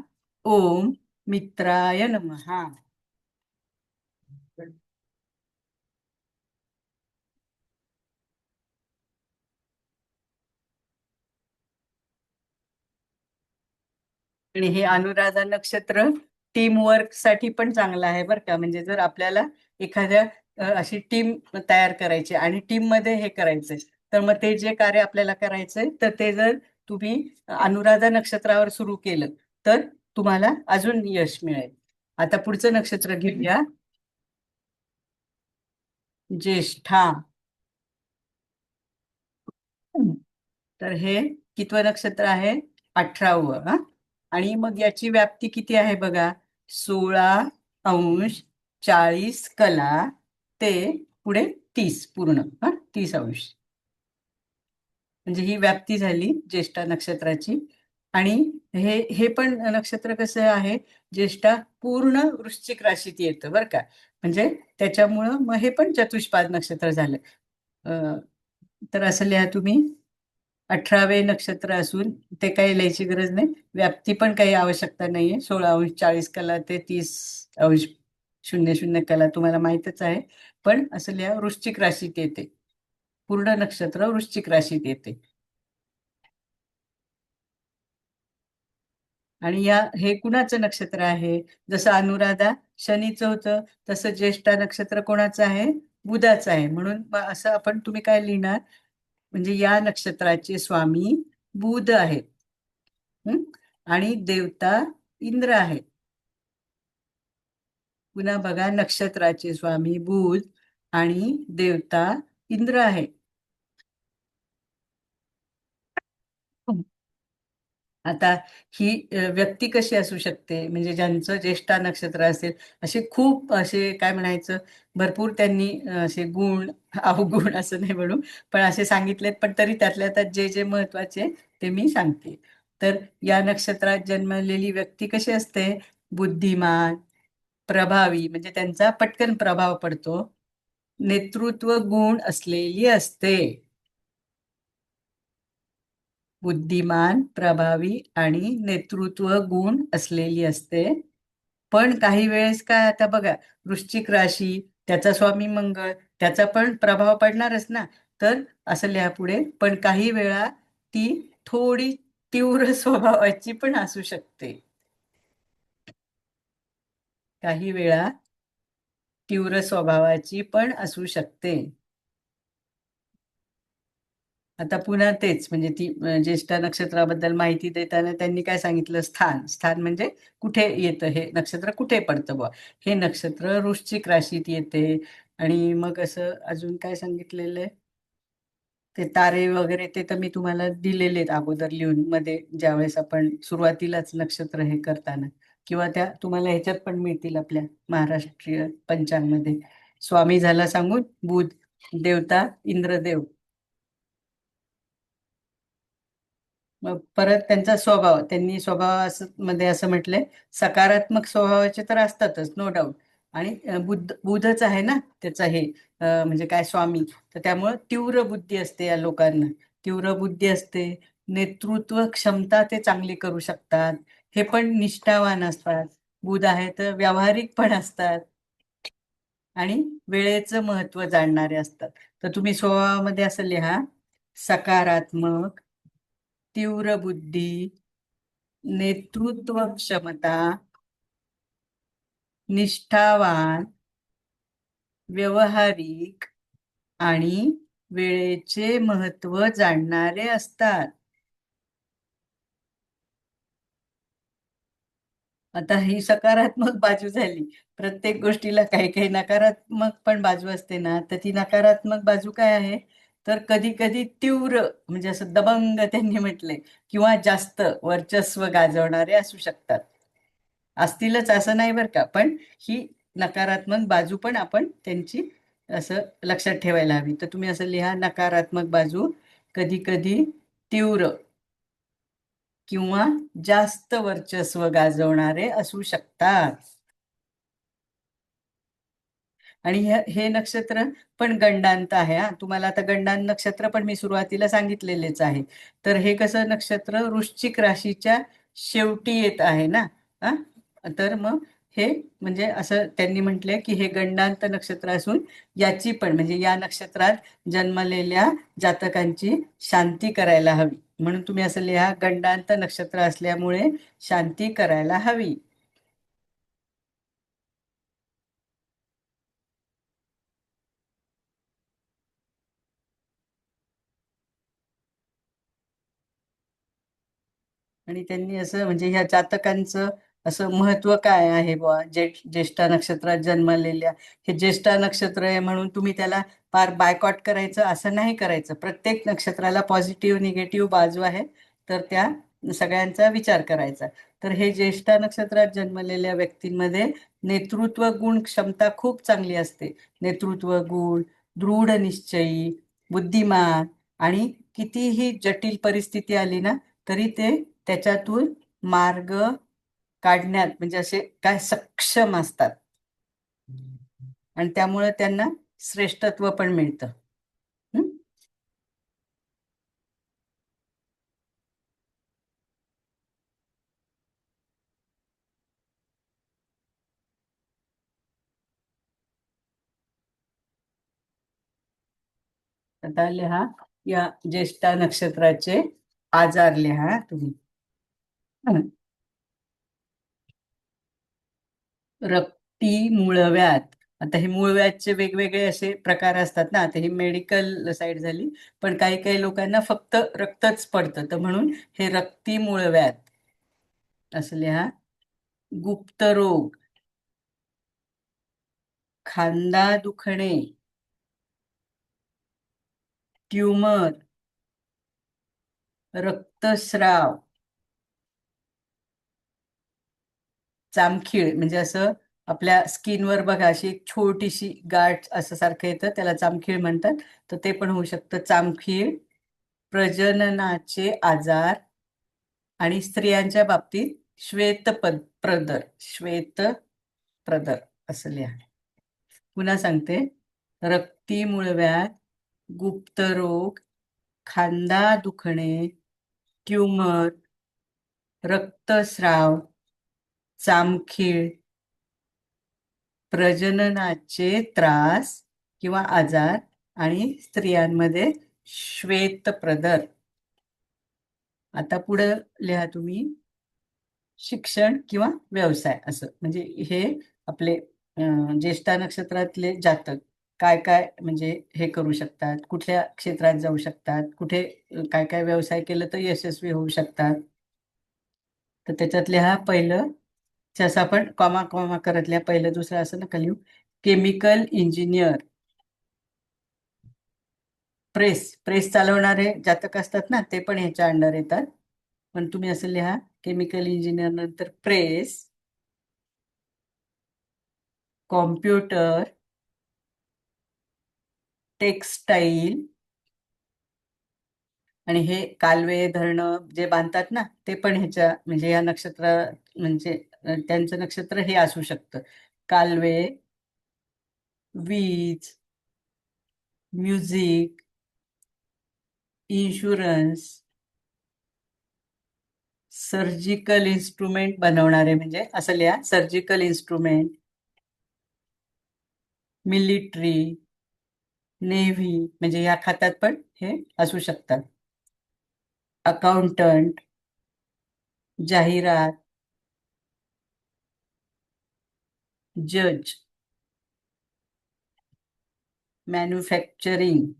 ओम मित्राय नमः. आणि हे अनुराधा नक्षत्र टीम वर्क साठी पण चांगलं आहे बरं का. म्हणजे जर आपल्याला एखाद्या अशी टीम तयार करायची आणि टीम मध्ये हे करायचंय, तर मग ते जे कार्य आपल्याला करायचंय तर ते जर तुम्ही अनुराधा नक्षत्रावर सुरू केलं तर तुम्हाला अजून यश मिळेल. आता पुढचं नक्षत्र घेऊया, ज्येष्ठा. तर हे कितवं नक्षत्र आहे? 18वं. हा, आणि मग याची व्याप्ती किती आहे बघा, 16 अंश 40 कला ते पुढे 30 पूर्ण. 30 अंश म्हणजे ही व्याप्ती झाली ज्येष्ठा नक्षत्राची. आणि हे हे पण नक्षत्र कसं आहे, ज्येष्ठा पूर्ण वृश्चिक राशीत येतं बरं का. म्हणजे त्याच्यामुळं मग हे पण चतुष्पाद नक्षत्र झालं. तर असं लिहा तुम्ही, 18वे नक्षत्र असून ते काही लिहायची गरज नाही, व्याप्ती पण काही आवश्यकता नाहीये. 16 अंश 40 कला ते 30 अंश 00 कला तुम्हाला माहितच आहे. पण असं लिहा, वृश्चिक राशीत येते, पूर्ण नक्षत्र वृश्चिक राशीत येते. आणि हे कुणाचं नक्षत्र आहे? जसं अनुराधा शनीचं होतं तसं ज्येष्ठा नक्षत्र कोणाचं आहे? बुधाचं आहे. म्हणून असं आपण तुम्ही काय लिहिणार, म्हणजे या नक्षत्राचे स्वामी बुध आहेत. आणि देवता इंद्र आहे. पुन्हा बघा, नक्षत्राचे स्वामी बुध आणि देवता इंद्र आहे. आता ही व्यक्ती कशी असू शकते, म्हणजे ज्यांचं ज्येष्ठा नक्षत्र असेल, असे खूप असे काय म्हणायचं, भरपूर त्यांनी असे गुण अवगुण असं नाही म्हणू, पण असे सांगितलेत. पण तरी त्यातल्या त्यात जे जे महत्वाचे ते मी सांगते. तर या नक्षत्रात जन्मलेली व्यक्ती कशी असते? बुद्धिमान, प्रभावी, म्हणजे त्यांचा पटकन प्रभाव पडतो, नेतृत्व गुण असलेली असते. बुद्धिमान, प्रभावी आणि नेतृत्व गुण असलेली असते. पण काही वेळेस काय, आता बघा, वृश्चिक राशी, त्याचा स्वामी मंगळ, त्याचा पण प्रभाव पडणारच ना. तर असं लिहा पुढे, पण काही वेळा ती थोडी तीव्र स्वभावाची पण असू शकते. काही वेळा तीव्र स्वभावाची पण असू शकते. आता पुन्हा तेच, म्हणजे ती ज्येष्ठा नक्षत्राबद्दल माहिती देताना त्यांनी काय सांगितलं, स्थान. स्थान म्हणजे कुठे येतं हे नक्षत्र, कुठे पडतं बुवा. हे नक्षत्र वृश्चिक राशीत येते. आणि मग असं अजून काय सांगितलेलं आहे, ते तारे वगैरे ते तर मी तुम्हाला दिलेले आहेत अगोदर लिहून, मध्ये ज्यावेळेस आपण सुरुवातीलाच नक्षत्र हे करताना, किंवा त्या तुम्हाला ह्याच्यात पण मिळतील आपल्या महाराष्ट्रीय पंचांगमध्ये. स्वामी झाला सांगून बुध, देवता इंद्रदेव. मग परत त्यांचा स्वभाव, त्यांनी स्वभाव मध्ये असं म्हटलंय, सकारात्मक स्वभावाचे तर असतातच, नो डाऊट. आणि बुधच आहे ना त्याचा हे म्हणजे काय, स्वामी. तर त्यामुळं तीव्र बुद्धी असते या लोकांना, तीव्र बुद्धी असते, नेतृत्व क्षमता ते चांगली करू शकतात, हे पण निष्ठावान असतात. बुध आहे तर व्यावहारिक पण असतात आणि वेळेचं महत्व जाणणारे असतात. तर तुम्ही स्वभावामध्ये असं लिहा, सकारात्मक, तीव्र बुद्धी, नेतृत्व क्षमता, निष्ठावान, व्यवहारिक आणि वेळेचे महत्व जाणणारे असतात. आता ही सकारात्मक बाजू झाली. प्रत्येक गोष्टीला काही काही नकारात्मक पण बाजू असते ना, तर ती नकारात्मक बाजू काय आहे, तर कधी कधी तीव्र, म्हणजे असं दबंग त्यांनी म्हटलंय, किंवा जास्त वर्चस्व गाजवणारे असू शकतात. असतीलच असं नाही बरं का, पण ही नकारात्मक बाजू पण आपण त्यांची असं लक्षात ठेवायला हवी. तर तुम्ही असं लिहा, नकारात्मक बाजू कधी कधी तीव्र किंवा जास्त वर्चस्व गाजवणारे असू शकतात. आणि हे नक्षत्र पण गंडांत आहे. हा, तुम्हाला आता गंडांत नक्षत्र पण मी सुरुवातीला सांगितलेलेच आहे. तर हे कसं नक्षत्र वृश्चिक राशीच्या शेवटी येत आहे ना. हा, तर मग हे म्हणजे असं त्यांनी म्हटलंय की हे गंडांत नक्षत्र असून याची पण म्हणजे या नक्षत्रात जन्मलेल्या जातकांची शांती करायला हवी. म्हणून तुम्ही असं लिहा, गंडांत नक्षत्र असल्यामुळे शांती करायला हवी. आणि त्यांनी असं म्हणजे ह्या जातकांचं असं महत्व काय आहे बुवा, ज्येष्ठा नक्षत्रात जन्मलेल्या, हे ज्येष्ठा नक्षत्र आहे म्हणून तुम्ही त्याला फार बायकॉट करायचं असं नाही करायचं. प्रत्येक नक्षत्राला पॉझिटिव्ह निगेटिव्ह बाजू आहे, तर त्या सगळ्यांचा विचार करायचा. तर हे ज्येष्ठा नक्षत्रात जन्मलेल्या व्यक्तींमध्ये नेतृत्व गुण क्षमता खूप चांगली असते. नेतृत्व गुण, दृढ निश्चयी, बुद्धिमान आणि कितीही जटिल परिस्थिती आली ना तरी ते त्याच्यातून मार्ग काढण्यात म्हणजे असे काय सक्षम असतात आणि त्यामुळे त्यांना श्रेष्ठत्व पण मिळतं. हं? आता लिहा या ज्येष्ठा नक्षत्राचे आजार लिहा तुम्ही. हं. रक्ती मूळव्याध. आता हे मूळव्याधचे वेगवेगळे असे प्रकार असतात ना. आता ही मेडिकल साईड झाली, पण काही काही लोकांना फक्त रक्तच पडतं, तर म्हणून हे रक्ती मूळव्याध असं लिहा. गुप्तरोग, खांदा दुखणे, ट्यूमर, रक्तस्राव, चामखीळ म्हणजे असं आपल्या स्किनवर बघा अशी एक छोटीशी गाठ असं सारखं येतं, त्याला चामखीळ म्हणतात. तर ते पण होऊ शकतं. चामखीळ, प्रजननाचे आजार आणि स्त्रियांच्या बाबतीत प्रदर, प्रदर असं लिहा. पुन्हा सांगते, रक्ती मूळव्याध, गुप्तरोग, खांदा दुखणे, ट्यूमर, रक्तस्राव, चामखीळ, प्रजननाचे त्रास किंवा आजार आणि स्त्रियांमध्ये श्वेतप्रदर. आता पुढे लिहा तुम्ही, शिक्षण किंवा व्यवसाय असं म्हणजे हे आपले ज्येष्ठा नक्षत्रातले जातक काय काय म्हणजे हे करू शकतात, कुठल्या क्षेत्रात जाऊ शकतात, कुठे काय काय व्यवसाय केलं तर यशस्वी होऊ शकतात. तर त्याच्यातले हा पहिलं जसं आपण कॉमा कॉमा करत लिहा, पहिलं दुसरं असं नका लिहू. केमिकल इंजिनियर, प्रेस प्रेस चालवणारे जातक असतात ना, ते पण ह्याच्या अंडर येतात. पण तुम्ही असं लिहा, केमिकल इंजिनियर नंतर प्रेस, कॉम्प्युटर, टेक्सटाईल आणि हे कालवे धरणं जे बांधतात ना ते पण ह्याच्या म्हणजे या नक्षत्र म्हणजे त्यांचं नक्षत्र हे असू शकतं. कालवे, वीज, म्युझिक, इन्शुरन्स, सर्जिकल इन्स्ट्रुमेंट बनवणारे म्हणजे असं लिहा, सर्जिकल इन्स्ट्रुमेंट, मिलिटरी, नेव्ही म्हणजे या खात्यात पण हे असू शकतात. अकाउंटंट, जाहिरात, जज, मॅन्युफॅक्चरिंग,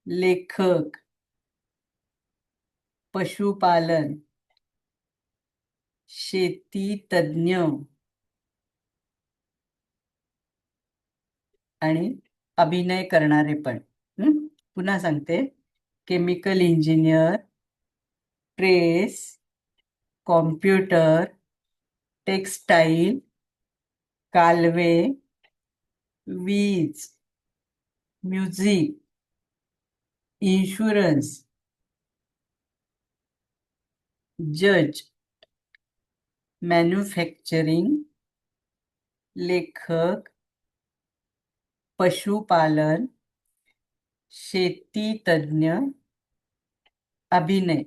लेखक, पशुपालन, शेती तज्ञ आणि अभिनय करणारे पण. पुन्हा सांगते, chemical engineer, press, computer, textile, कालवे, वीज, म्युझिक, इन्शुरन्स, जज, मॅन्युफॅक्चरिंग, लेखक, पशुपालन, शेती तज्ञ, अभिनय.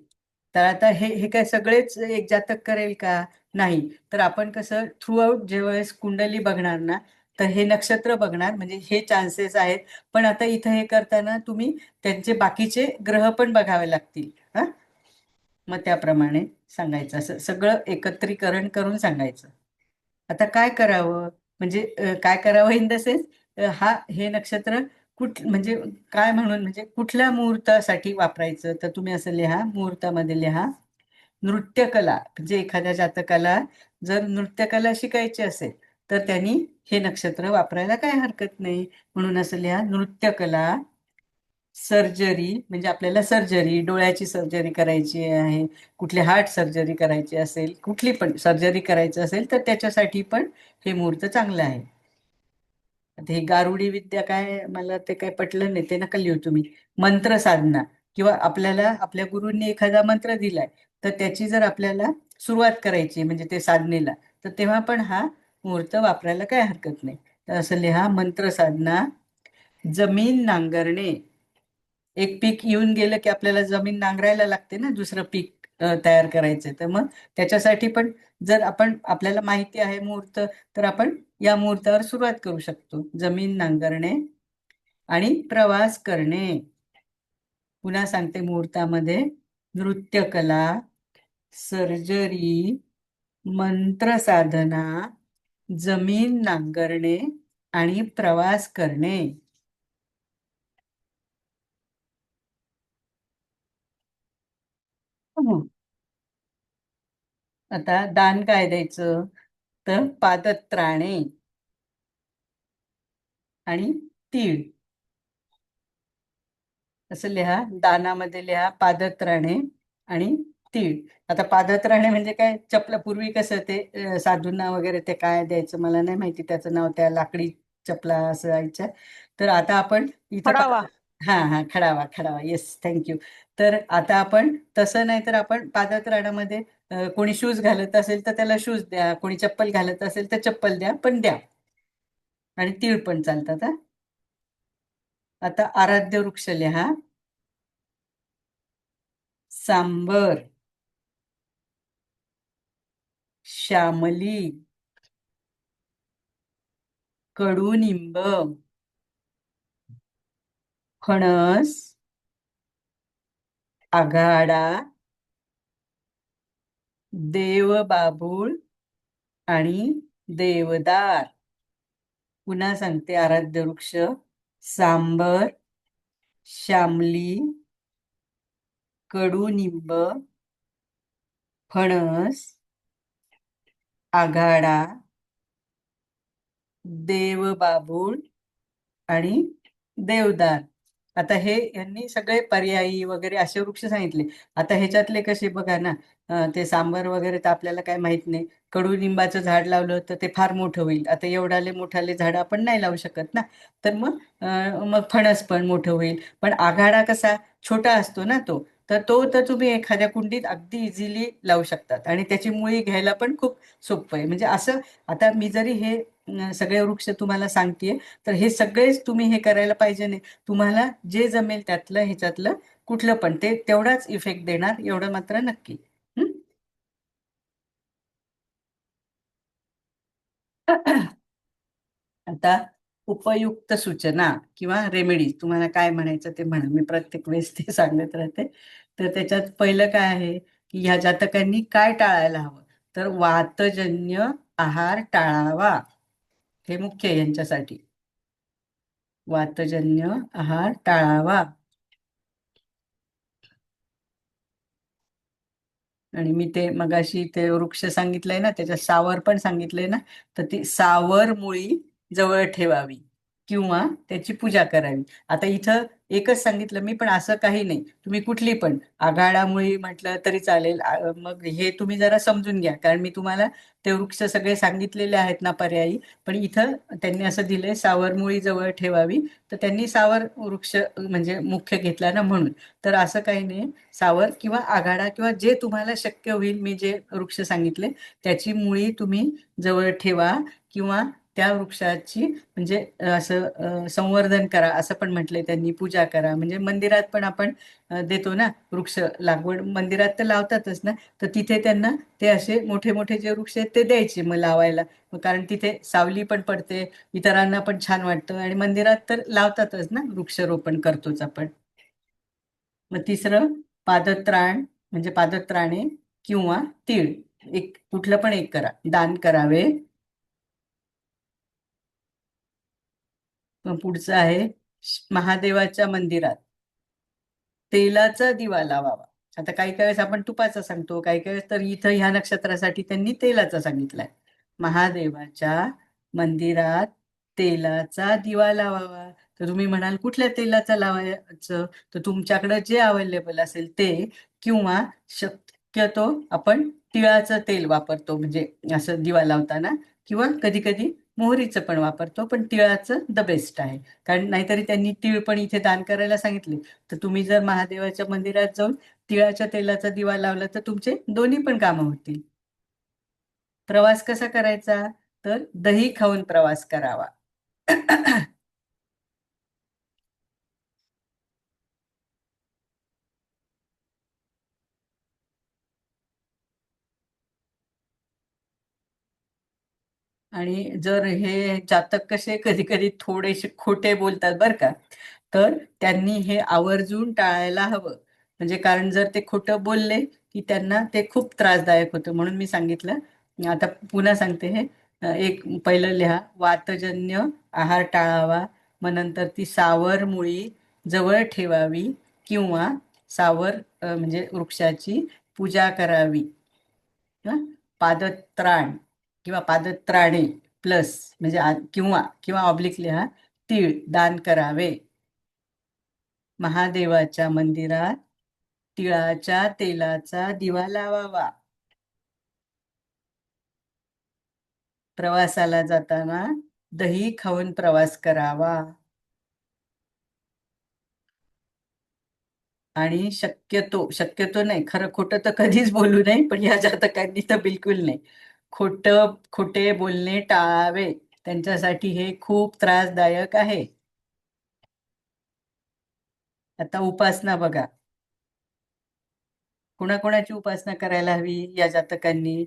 तर आता हे हे काय सगळेच एक जातक करेल का? नाही. तर आपण कसं थ्रू आउट ज्यावेळेस कुंडली बघणार ना, तर हे नक्षत्र बघणार, म्हणजे हे चान्सेस आहेत. पण आता इथं हे करताना तुम्ही त्यांचे बाकीचे ग्रह पण बघावे लागतील. हा, मग त्याप्रमाणे सांगायचं, असं सगळं एकत्रीकरण करून सांगायचं. आता काय करावं, म्हणजे काय करावं इन द सेन्स, हे नक्षत्र म्हणजे काय म्हणून, म्हणजे कुठल्या मुहूर्तासाठी वापरायचं, तर तुम्ही असं लिहा, मुहूर्तामध्ये लिहा नृत्यकला. म्हणजे एखाद्या जातकाला जर नृत्यकला शिकायची असेल तर त्यांनी हे नक्षत्र वापरायला काय हरकत नाही. म्हणून असं लिहा, नृत्यकला, सर्जरी, म्हणजे आपल्याला सर्जरी, डोळ्याची सर्जरी करायची आहे, कुठली हार्ट सर्जरी करायची असेल, कुठली पण सर्जरी करायची असेल तर त्याच्यासाठी पण हे मुहूर्त चांगलं आहे. आता हे गारुडी विद्या काय, मला ते काय पटलं नाही, ते नका लिहू तुम्ही. मंत्र साधना, किंवा आपल्याला आपल्या गुरूंनी एखादा मंत्र दिलाय तर त्याची जर आपल्याला सुरुवात करायची म्हणजे ते साधनेला, तर तेव्हा पण हा मुहूर्त वापरायला काय हरकत नाही. तर असं लिहा, मंत्र साधना, जमीन नांगरणे. एक पीक येऊन गेलं की आपल्याला जमीन नांगरायला लागते ना, दुसरं पीक तयार करायचं. तर मग त्याच्यासाठी पण जर आपल्याला माहिती आहे मुहूर्त, तर आपण या मुहूर्तावर सुरुवात करू शकतो. जमीन नांगरणे आणि प्रवास करणे. पुन्हा सांगते, मुहूर्तामध्ये नृत्यकला, सर्जरी, मंत्र साधना, जमीन नांगरणे आणि प्रवास करणे. आता दान काय द्यायचं, तर पादत्राणे आणि तीळ. असं लिहा, दानामध्ये लिहा पादत्राणे आणि तीळ. आता पादत्राणे म्हणजे काय, चपला. पूर्वी कसं ते साधूंना वगैरे ते काय द्यायचं मला नाही माहिती त्याचं नाव, त्या लाकडी चपला असायच्या. तर आता आपण इथं खडावा. हा, खडावा, खडावा, येस, थँक्यू. तर आता आपण तसं नाही, तर आपण पादत्राणामध्ये कोणी शूज घालत असेल तर त्याला शूज द्या, कोणी चप्पल घालत असेल तर चप्पल द्या, पण द्या. आणि तीळ पण चालतात. हा, आता आराध्य वृक्ष लिहा, सांबर, श्यामली, कडुनिंब, फणस, आघाडा, देवबाभूळ आणि देवदार. पुन्हा सांगते, आराध्य वृक्ष, सांबर, श्यामली, कडुनिंब, फणस, आघाडा, देवबाभूळ आणि देवदार. आता हे यांनी सगळे पर्यायी वगैरे असे वृक्ष सांगितले. आता ह्याच्यातले कसे बघा ना, ते सांबर वगैरे तर आपल्याला काय माहित नाही. कडुलिंबाचं झाड लावलं तर ते फार मोठं होईल. आता एवढाले मोठाले झाड आपण नाही लावू शकत ना. तर मग फणस पण मोठं होईल. पण आघाडा कसा छोटा असतो ना, तर तुम्ही एखाद्या कुंडीत अगदी इझिली लावू शकतात आणि त्याची मुळी घ्यायला पण खूप सोपं आहे. म्हणजे असं, आता मी जरी हे सगळे वृक्ष तुम्हाला सांगतेय, तर हे सगळेच तुम्ही हे करायला पाहिजे नाही. तुम्हाला जे जमेल त्यातलं ह्याच्यातलं कुठलं पण ते तेवढाच इफेक्ट देणार, एवढं मात्र नक्की. हं? आता उपयुक्त सूचना किंवा रेमेडीज, तुम्हाला काय म्हणायचं ते म्हणा, मी प्रत्येक वेळेस ते सांगत राहते. तर त्याच्यात पहिलं काय आहे की ह्या जातकांनी काय टाळायला हवं, तर वातजन्य आहार टाळावा. हे मुख्य आहे यांच्यासाठी, वातजन्य आहार टाळावा. आणि मी ते मगाशी ते वृक्ष सांगितलंय ना, त्याच्यात सावर पण सांगितलंय ना, तर ती सावर मुळी जवळ ठेवावी किंवा त्याची पूजा करावी. आता इथं एकच सांगितलं मी, पण असं काही नाही, तुम्ही कुठली पण आघाडा मुळी म्हटलं तरी चालेल. मग हे तुम्ही जरा समजून घ्या, कारण मी तुम्हाला ते वृक्ष सगळे सांगितलेले आहेत ना पर्यायी. पण इथं त्यांनी असं दिलंय, सावर मुळी जवळ ठेवावी, तर त्यांनी सावर वृक्ष म्हणजे मुख्य घेतला ना, म्हणून. तर असं काही नाही, सावर किंवा आघाडा किंवा जे तुम्हाला शक्य होईल, मी जे वृक्ष सांगितले त्याची मुळी तुम्ही जवळ ठेवा किंवा त्या वृक्षाची म्हणजे असं संवर्धन करा असं पण म्हटलंय त्यांनी, पूजा करा. म्हणजे मंदिरात पण आपण देतो ना वृक्ष लागवड, मंदिरात तर लावतातच ना, तर तिथे त्यांना ते असे मोठे मोठे जे वृक्ष आहेत ते द्यायचे मग लावायला. कारण तिथे सावली पण पडते, इतरांना पण छान वाटतं, आणि मंदिरात तर लावतातच ना, वृक्षारोपण करतोच आपण. मग तिसरं पादत्राण म्हणजे पादत्राणे किंवा तीळ, एक कुठलं पण एक करा, दान करावे. मग पुढचं आहे महादेवाच्या मंदिरात तेलाचा दिवा लावावा. आता काही काही वेळेस आपण तुपाचा सांगतो, काही काही वेळेस तर इथं ह्या नक्षत्रासाठी त्यांनी तेलाचा सांगितलाय. महादेवाच्या मंदिरात तेलाचा दिवा लावावा. तर तुम्ही म्हणाल कुठल्या तेलाचा लावायचं, तर तुमच्याकडे जे अवेलेबल असेल ते, किंवा शक्यतो आपण तिळाचं तेल वापरतो म्हणजे असं दिवा लावताना, किंवा कधी कधी मोहरीचं पण वापरतो, पण तिळाचं द बेस्ट आहे. कारण नाहीतरी त्यांनी तीळ पण इथे दान करायला सांगितले. तर तुम्ही जर महादेवाच्या मंदिरात जाऊन तिळाच्या तेलाचा दिवा लावला तर तुमचे दोन्ही पण कामं होतील. प्रवास कसा करायचा, तर दही खाऊन प्रवास करावा. आणि जर हे जातक कसे कधी कधी थोडेसे खोटे बोलतात बरं का, तर त्यांनी हे आवर्जून टाळायला हवं. म्हणजे कारण जर ते खोटं बोलले की त्यांना ते खूप त्रासदायक होतं, म्हणून मी सांगितलं. आता पुन्हा सांगते हे. एक पहिलं लिहा, वातजन्य आहार टाळावा. मग नंतर ती सावर मुळी जवळ ठेवावी, किंवा सावर म्हणजे वृक्षाची पूजा करावी. हं? पादत्राण किंवा पादत्राणे प्लस म्हणजे किंवा किंवा ऑब्लिक लिहा, तीळ दान करावे. महादेवाच्या मंदिरात तिळाच्या तेलाचा दिवा लावावा. प्रवासाला जाताना दही खाऊन प्रवास करावा. आणि शक्यतो शक्यतो नाही, खरं खोटं तर कधीच बोलू नये, पण या जातकांनी तर बिलकुल नाही. खोटे बोलणे टाळावे, त्यांच्यासाठी हे खूप त्रासदायक आहे. आता उपासना बघा, कोणाकोणाची उपासना करायला हवी या जातकांनी,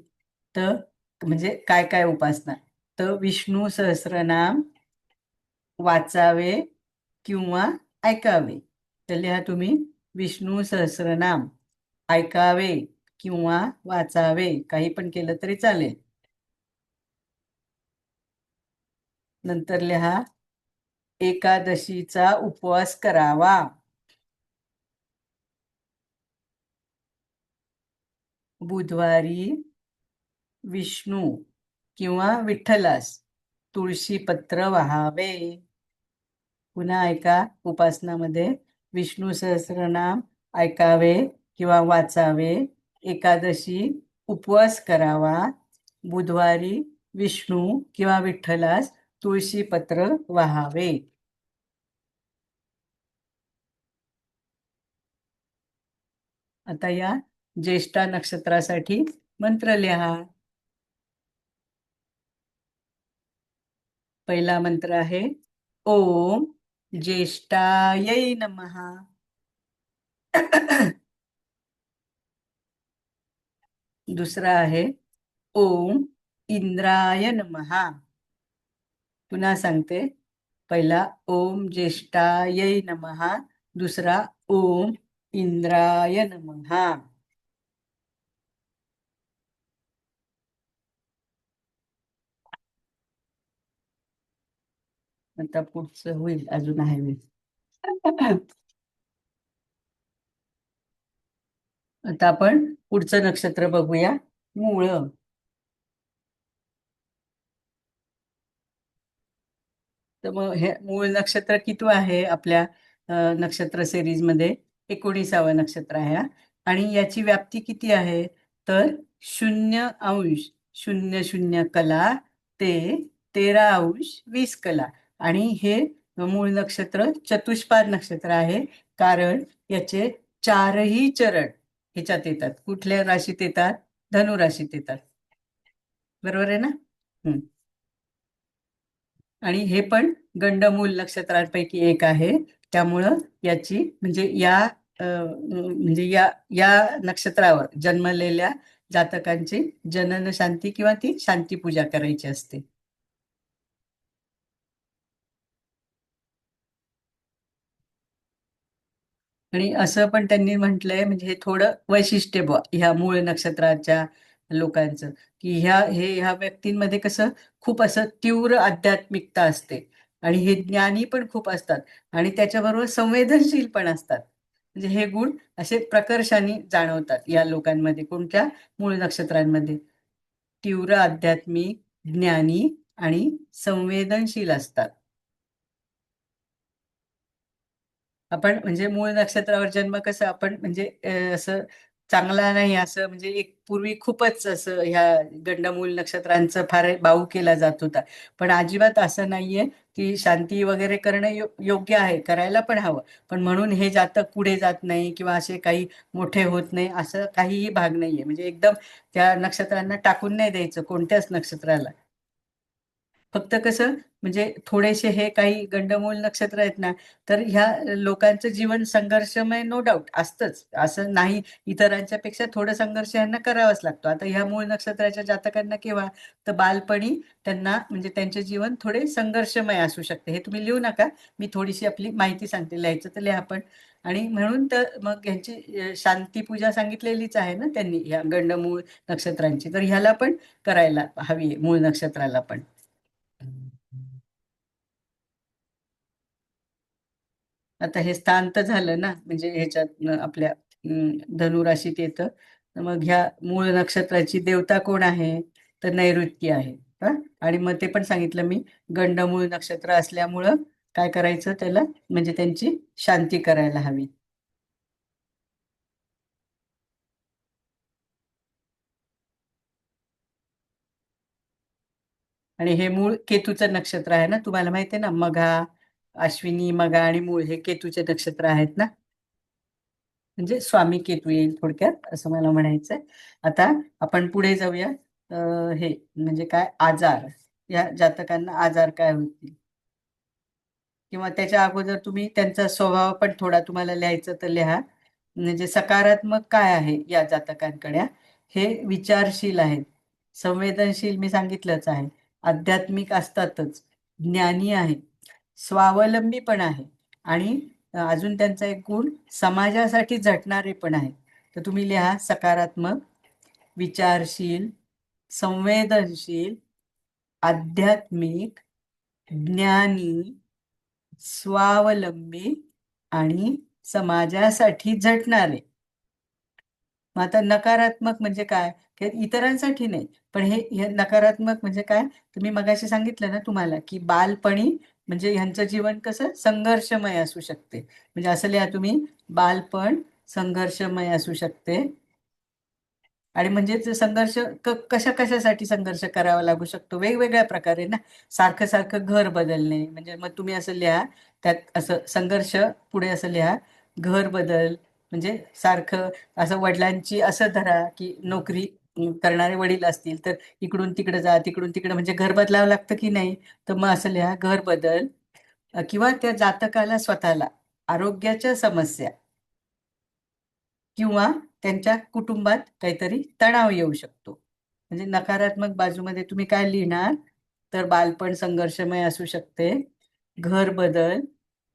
तर म्हणजे काय काय उपासना, तर विष्णू सहस्रनाम वाचावे किंवा ऐकावे. तर लिहा तुम्ही, विष्णू सहस्रनाम ऐकावे किंवा वाचावे, काही पण केलं तरी चालेल. नंतर लिहा, एकादशीचा उपवास करावा. बुधवारी विष्णू किंवा विठ्ठलास तुळशी पत्र वाहावे. पुन्हा ऐका, उपासनामध्ये विष्णू सहस्रनाम ऐकावे किंवा वाचावे, एकादशी उपवास करावा, बुधवारी विष्णू किंवा विठ्ठलास तुळशी पत्र वाहावे. आता या ज्येष्ठा नक्षत्रासाठी मंत्र लिहा. पहिला मंत्र आहे ओम ज्येष्ठायै नमः. दुसरा आहे ओम इंद्राय नमः. पुन्हा सांगते, पहिला ओम ज्येष्ठायै नमः, दुसरा ओम इंद्राय नमः. आता पुढचं होईल, अजून आहे वेळ. आता आपण पुढचं नक्षत्र बघूया, मूळ. तर मग हे मूळ नक्षत्र किती आहे आपल्या नक्षत्र सिरीज मध्ये, 19वा नक्षत्र आहे हा. आणि याची व्याप्ती किती आहे, तर 0° 00 कला ते 13° 20 कला. आणि हे मूळ नक्षत्र चतुष्पाद नक्षत्र आहे, कारण याचे 4ही चरण ह्याच्यात येतात. कुठल्या राशीत येतात, धनु राशीत येतात. बरोबर आहे ना? आणि हे पण गंडमूल नक्षत्रांपैकी एक आहे. त्यामुळं याची म्हणजे म्हणजे या नक्षत्रावर जन्मलेल्या जातकांची जनन शांती किंवा ती शांती पूजा करायची असते. आणि असं पण त्यांनी म्हटलंय, म्हणजे हे थोडं वैशिष्ट्य बुवा ह्या मूळ नक्षत्राच्या लोकांचं, की ह्या व्यक्तींमध्ये कसं खूप असं तीव्र आध्यात्मिकता असते आणि हे ज्ञानी पण खूप असतात आणि त्याच्याबरोबर संवेदनशील पण असतात. म्हणजे हे गुण असे प्रकर्षाने जाणवतात या लोकांमध्ये. कोणत्या? मूळ नक्षत्रांमध्ये तीव्र आध्यात्मिक, ज्ञानी आणि संवेदनशील असतात. आपण म्हणजे मूळ नक्षत्रावर जन्म कसं आपण म्हणजे असं चांगला नाही असं, म्हणजे एक पूर्वी खूपच असं ह्या गंडमूल नक्षत्रांचं फार बाऊ केला जात होता. पण अजिबात असं नाहीये की शांती वगैरे करणं योग्य आहे, करायला पण हवं. पण म्हणून हे जातक पुढे जात नाही किंवा असे काही मोठे होत नाही असं काहीही भाग नाहीये. म्हणजे एकदम त्या नक्षत्रांना टाकून नाही द्यायचं कोणत्याच नक्षत्राला. फक्त कसं म्हणजे थोडेसे हे काही गंडमूल नक्षत्र आहेत ना, तर ह्या लोकांचं जीवन संघर्षमय नो डाऊट असतंच. असं नाही, इतरांच्या पेक्षा थोडं संघर्ष यांना करावाच लागतो. आता ह्या मूळ नक्षत्राच्या जातकांना केव्हा? तर बालपणी त्यांना म्हणजे त्यांचे जीवन थोडे संघर्षमय असू शकते. हे तुम्ही लिहू नका. मी थोडीशी आपली माहिती सांगते. लिहायचं तर लिहा पण. आणि म्हणून तर मग ह्यांची शांती पूजा सांगितलेलीच आहे ना त्यांनी ह्या गंडमूळ नक्षत्रांची. तर ह्याला पण करायला हवी आहे, मूळ नक्षत्राला पण. आता हे स्थान तर झालं ना, म्हणजे ह्याच्यात आपल्या धनुराशीत येतं. तर मग ह्या मूळ नक्षत्राची देवता कोण आहे? तर नैऋत्य आहे. हा, आणि मग ते पण सांगितलं मी, गंडमूळ नक्षत्र असल्यामुळं काय करायचं त्याला, म्हणजे त्यांची शांती करायला हवी. आणि हे मूळ केतूचं नक्षत्र आहे ना, तुम्हाला माहिती आहे ना, मघा, अश्विनी, मघा आणि मूळ हे केतूचे नक्षत्र आहेत ना. म्हणजे स्वामी केतू येईल थोडक्यात, असं मला म्हणायचंय. आता आपण पुढे जाऊया. हे म्हणजे काय, आजार, या जातकांना आजार काय होतील, किंवा त्याच्या अगोदर तुम्ही त्यांचा स्वभाव पण थोडा तुम्हाला लिहायचं तर लिहा. म्हणजे सकारात्मक काय आहे या जातकांकडे? हे विचारशील आहेत, संवेदनशील मी सांगितलंच आहे, आध्यात्मिक असतातच, ज्ञानी आहे, स्वावलंबी पण आहे आणि अजून त्यांचा एक गुण समाजासाठी झटणारे पण आहेत. तर तुम्ही लिहा सकारात्मक, विचारशील, संवेदनशील, आध्यात्मिक, ज्ञानी, स्वावलंबी आणि समाजासाठी झटणारे. मग आता नकारात्मक म्हणजे काय? की इतरांसाठी नाही, पण हे नकारात्मक म्हणजे काय? तर मी मगाशी सांगितलं ना तुम्हाला, की बालपणी म्हणजे ह्यांचं जीवन कसं संघर्षमय असू शकते. म्हणजे असं लिहा तुम्ही, बालपण संघर्षमय असू शकते. आणि म्हणजे ते संघर्ष कशा कशासाठी संघर्ष करावा लागू शकतो? वेगवेगळ्या प्रकारे ना. सारखं सारखं घर बदलणे, म्हणजे मग तुम्ही असं लिहा, त्यात असं संघर्ष पुढे असं लिहा, घर बदल, म्हणजे सारखं असं वडिलांची असं धरा की नोकरी करणारे वडील असतील तर इकडून तिकडे जा, तिकडून तिकडे, म्हणजे घर बदलावं लागतं की नाही? तर मग असं लिहा, घर बदल. किंवा त्या जातकाला स्वतःला आरोग्याच्या समस्या किंवा त्यांच्या कुटुंबात काहीतरी तणाव येऊ शकतो. म्हणजे नकारात्मक बाजूमध्ये तुम्ही काय लिहिणार? तर बालपण संघर्षमय असू शकते, घर बदल,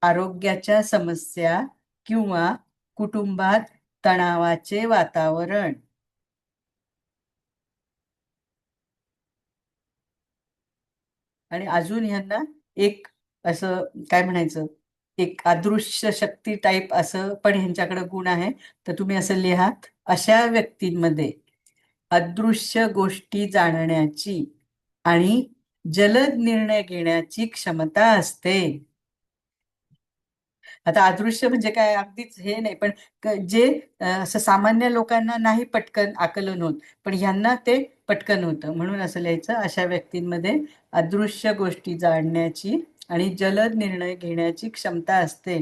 आरोग्याच्या समस्या किंवा कुटुंबात तणावाचे वातावरण. आणि अजून ह्यांना एक असं काय म्हणायचं, एक अदृश्य शक्ती टाईप असं पण ह्यांच्याकडे गुण आहे. तर तुम्ही असं लिहा, अशा व्यक्तींमध्ये अदृश्य गोष्टी जाणण्याची आणि जलद निर्णय घेण्याची क्षमता असते. आता अदृश्य म्हणजे काय, अगदीच हे नाही, पण जे असं सामान्य लोकांना नाही पटकन आकलन होत, पण ह्यांना ते पटकन होतं. म्हणून असं लिहायचं, अशा व्यक्तींमध्ये अदृश्य गोष्टी जाणण्याची आणि जलद निर्णय घेण्याची क्षमता असते.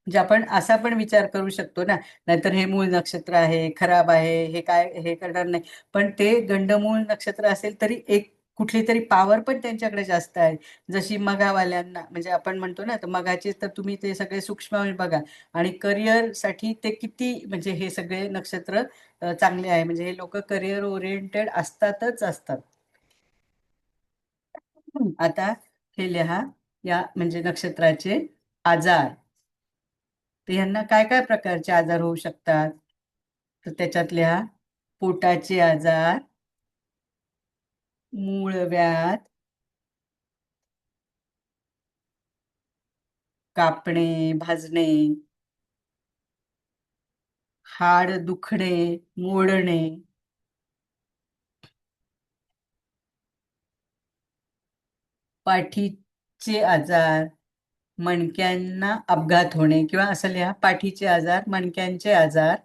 म्हणजे आपण असा पण विचार करू शकतो ना, नाहीतर हे मूळ नक्षत्र आहे, खराब आहे, हे काय हे करणार नाही. पण ते गंडमूळ नक्षत्र असेल तरी एक कुठली तरी पॉवर पण त्यांच्याकडे जास्त आहे. जशी मघावाल्यांना म्हणजे आपण म्हणतो ना, तर मघाचे तर तुम्ही ते सगळे सूक्ष्म बघा आणि करिअरसाठी ते किती म्हणजे हे सगळे नक्षत्र चांगले आहे. म्हणजे हे लोक करिअर ओरिएंटेड असतातच असतात. आता हे लिहा या म्हणजे नक्षत्राचे आजार. तर ह्यांना काय काय प्रकारचे आजार होऊ शकतात? तर त्याच्यात लिहा पोटाचे आजार, मूळव्याध, कापणे, भाजणे, हाड दुखणे, मोडणे, पाठीचे आजार, मणक्यांना अपघात होणे किंवा असं लिहा पाठीचे आजार, मणक्यांचे आजार,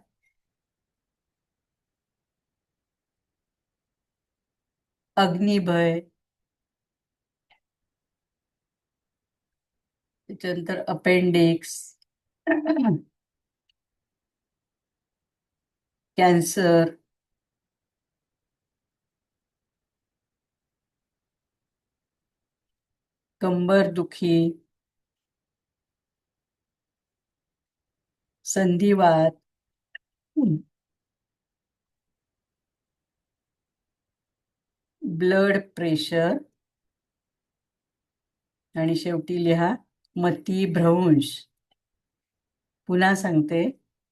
अग्निभय, त्याच्यानंतर अपेंडिक्स, कॅन्सर, कंबरदुखी, संधिवात, ब्लड प्रेशर आणि शेवटी लिहा मतिभ्रंश. पुन्हा सांगते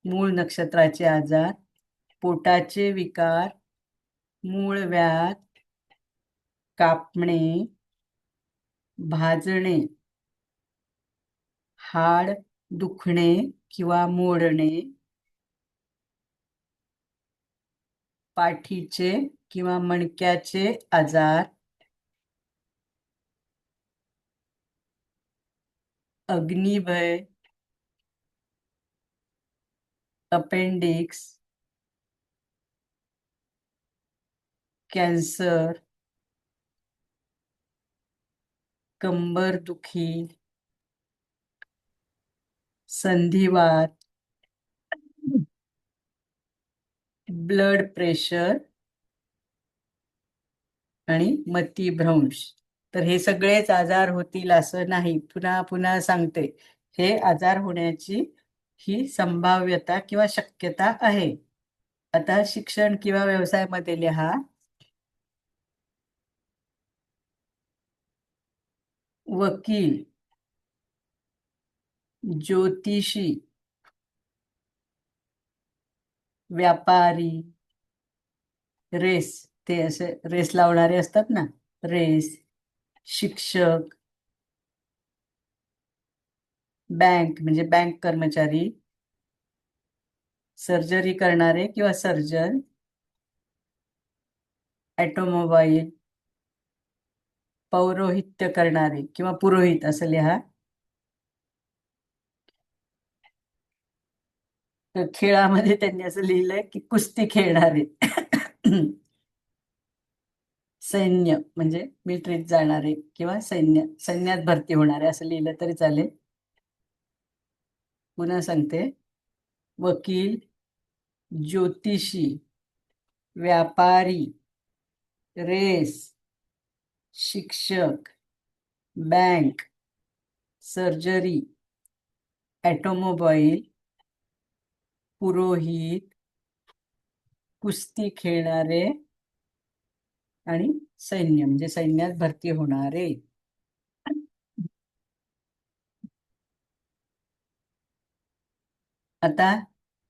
मूळ नक्षत्राचे आजार, पोटाचे विकार, मूळव्याध, कापणे, भाजणे, हाड दुखणे किंवा मोडणे, पाठीचे किंवा मणक्याचे आजार, अग्निभय, अपेंडिक्स, कॅन्सर, कंबरदुखी, संधिवात, ब्लड प्रेशर आणि मतिभ्रंश. तर हे सगळेच आजार होतील असं नाही. पुन्हा पुन्हा सांगते हे आजार होण्याची ही संभाव्यता किंवा शक्यता आहे. आता शिक्षण किंवा व्यवसायामध्ये लिहा वकील, ज्योतिषी, व्यापारी, रेस ते असे रेस लावणारे असतात ना, रेस, शिक्षक, बँक म्हणजे बँक कर्मचारी, सर्जरी करणारे किंवा सर्जन, ऑटोमोबाईल, पौरोहित्य करणारे किंवा पुरोहित असं लिहा. तर खेळामध्ये त्यांनी असं लिहिलंय की कुस्ती खेळणारे. सैन्य म्हणजे मिलिटरीत जाणारे किंवा सैन्यात भरती होणारे असं लिहिलं तरी चालेल. पुन्हा सांगते वकील, ज्योतिषी, व्यापारी, रेस, शिक्षक, बँक, सर्जरी, ऑटोमोबाईल, पुरोहित, कुस्ती खेळणारे आणि सैन्य म्हणजे सैन्यात भरती होणारे. आता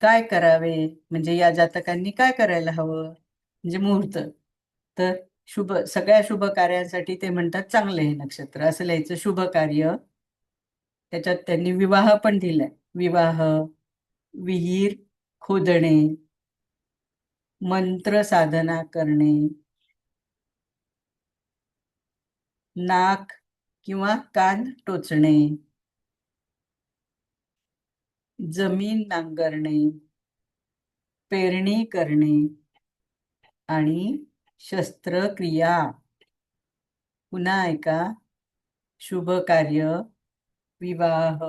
काय करावे म्हणजे या जातकांनी काय करायला हवं म्हणजे मुहूर्त. तर सगळ्या शुभ कार्यांसाठी ते म्हणतात चांगले हे नक्षत्र असं लिहायचं. शुभ कार्य त्याच्यात त्यांनी विवाह पण दिलाय. विवाह, विहीर खोदणे, मंत्र साधना करणे, नाक किंवा कान टोचणे, जमीन नांगरणे, पेरणी करणे आणि शस्त्रक्रिया. पुन्हा ऐका शुभ कार्य, विवाह,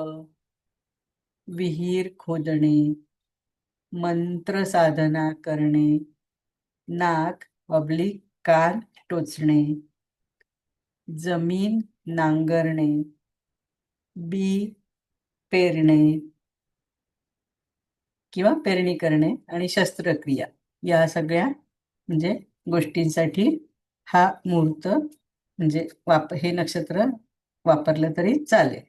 विहीर खोदणे, मंत्र साधना करणे, नाक ऑब्लिक कान टोचणे, जमीन नांगरणे, बी पेरणे किंवा पेरणी करणे आणि शस्त्रक्रिया या सगळ्या म्हणजे गोष्टींसाठी हा मुहूर्त म्हणजे हे नक्षत्र वापरलं तरी चालेल.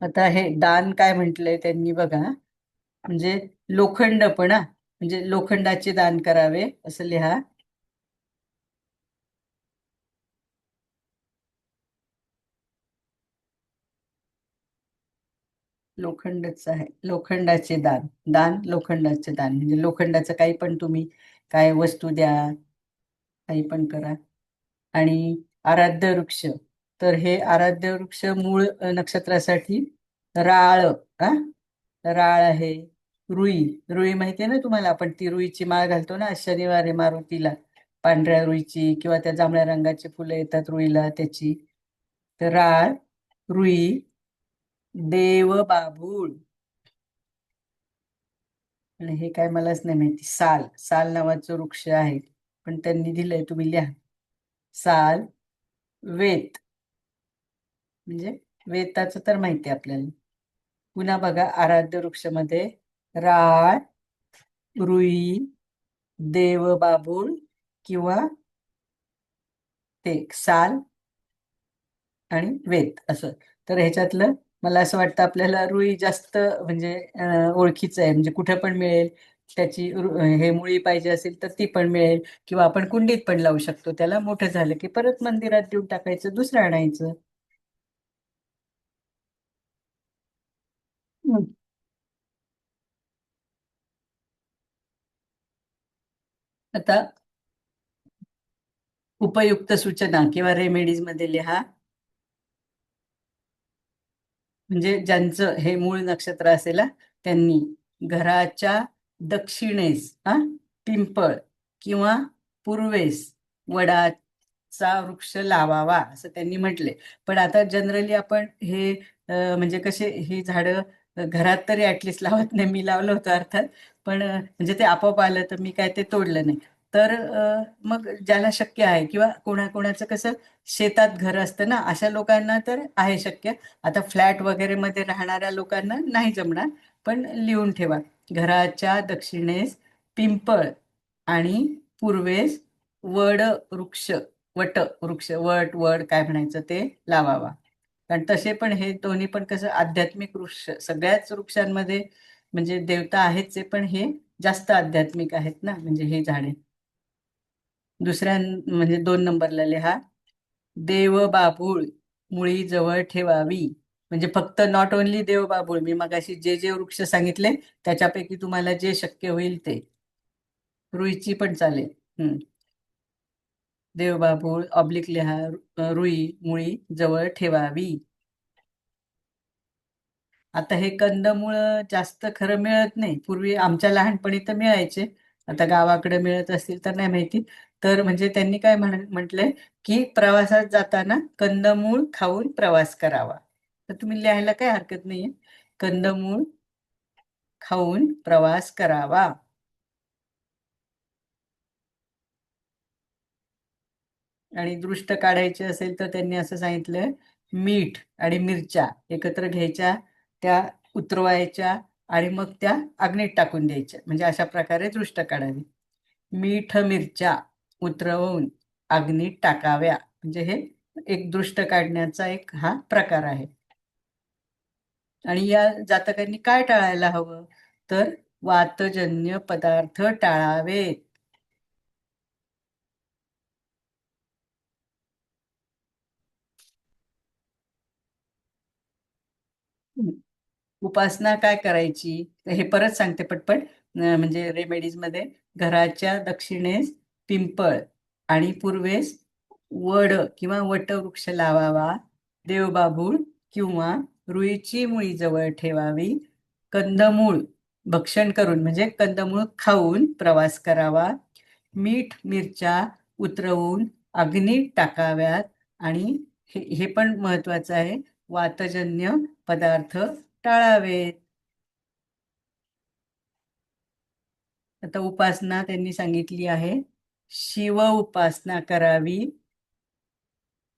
आता हे दान काय म्हटलंय त्यांनी बघा, म्हणजे लोखंड पण म्हणजे लोखंडाचे दान करावे असं लिहा. लोखंडच आहे, लोखंडाचे दान, दान लोखंडाचे दान म्हणजे लोखंडाचं काही पण तुम्ही काय वस्तू द्या, काही पण करा. आणि आराध्य वृक्ष, तर हे आराध्य वृक्ष मूळ नक्षत्रासाठी राळ, राळ आहे. रुई, रुई माहितीये ना तुम्हाला, आपण ती रुईची माळ घालतो ना शनिवारी मारुतीला, पांढऱ्या रुईची किंवा त्या जांभळ्या रंगाची फुलं येतात रुईला त्याची. तर राळ, रुई, देव बाभूळ, आणि हे काय मलाच नाही माहिती, साल, साल नावाचं वृक्ष आहे पण त्यांनी दिलंय, तुम्ही लिहा. साल, वेत म्हणजे वेताचं तर माहिती आपल्याला. पुन्हा बघा आराध्य वृक्षामध्ये राळ, रुई, देवबाभूळ किंवा ते साल आणि वेत असं. तर ह्याच्यातलं मला असं वाटतं आपल्याला रुई जास्त म्हणजे ओळखीचं आहे, म्हणजे कुठे पण मिळेल त्याची. हे मुळी पाहिजे असेल तर ती पण मिळेल, किंवा आपण कुंडीत पण लावू शकतो त्याला. मोठं झालं की परत मंदिरात देऊन टाकायचं, दुसरं आणायचं. आता उपयुक्त सूचना किंवा रेमेडीज मध्ये लिहा. म्हणजे ज्यांचं हे मूळ नक्षत्र असेल त्यांनी घराच्या दक्षिणेस पिंपळ किंवा पूर्वेस वडाचा वृक्ष लावावा असं त्यांनी म्हटले. पण आता जनरली आपण हे म्हणजे कसे ही झाडं घरात तरी ऍटलिस्ट लावत नाही. मी लावलं होतं अर्थात, पण म्हणजे ते आपोआप आलं तर मी काय ते तोडलं नाही. तर मग ज्याला शक्य आहे किंवा कोणाकोणाचं कसं शेतात घर असतं ना, अशा लोकांना तर आहे शक्य. आता फ्लॅट वगैरे मध्ये राहणाऱ्या लोकांना नाही जमणार, पण लिहून ठेवा. घराच्या दक्षिणेस पिंपळ आणि पूर्वेस वड वृक्ष, वट वृक्ष, वड काय म्हणायचं ते लावावा. कारण तसे पण हे दोन्ही पण कसं आध्यात्मिक वृक्ष, सगळ्याच वृक्षांमध्ये म्हणजे देवता आहेच आहे, पण हे जास्त आध्यात्मिक आहेत ना, म्हणजे हे झाडे. दुसऱ्या म्हणजे 2 नंबरला लिहा. देव बाभूळ मुळी जवळ ठेवावी. म्हणजे फक्त नॉट ओन्ली देव बाभूळ, मी मगाशी जे जे वृक्ष सांगितले त्याच्यापैकी तुम्हाला जे शक्य होईल ते. रुईची पण चालेल. देव बाभूळ ऑब्लिक लिहा, रुई मुळी जवळ ठेवावी. आता हे कंदमुळ जास्त खरं मिळत नाही. पूर्वी आमच्या लहानपणी तर मिळायचे, आता गावाकडे मिळत असतील तर नाही माहिती. तर म्हणजे त्यांनी काय म्हटलंय की प्रवासात जाताना कंदमूळ खाऊन प्रवास करावा. तर तुम्ही लिहायला काय हरकत नाहीये, कंदमूळ खाऊन प्रवास करावा. आणि दृष्ट काढायचे असेल तर त्यांनी असं सांगितलंय, मीठ आणि मिरच्या एकत्र घ्यायच्या, त्या उतरवायच्या आणि मग त्या अग्नीत टाकून द्यायच्या, म्हणजे अशा प्रकारे दृष्ट काढावी. मीठ मिरच्या उतरवून अग्नीत टाकाव्या, म्हणजे हे एक दृष्ट काढण्याचा एक हा प्रकार आहे. आणि या जातकांनी काय टाळायला हवं, तर वातजन्य पदार्थ टाळावेत. उपासना काय करायची हे परत सांगते पटपट. म्हणजे रेमेडीज मध्ये घराच्या दक्षिणेस पिंपळ आणि पूर्वेस वड किंवा वटवृक्ष लावावा. देवबाभूळ किंवा रुईची मुळी जवळ ठेवावी. कंदमूळ भक्षण करून म्हणजे कंदमूळ खाऊन प्रवास करावा. मीठ मिरच्या उतरवून अग्नीत टाकाव्यात आणि हे पण महत्वाचं आहे, वातजन्य पदार्थ टाळावेत. आता उपासना त्यांनी सांगितली आहे, शिव उपासना करावी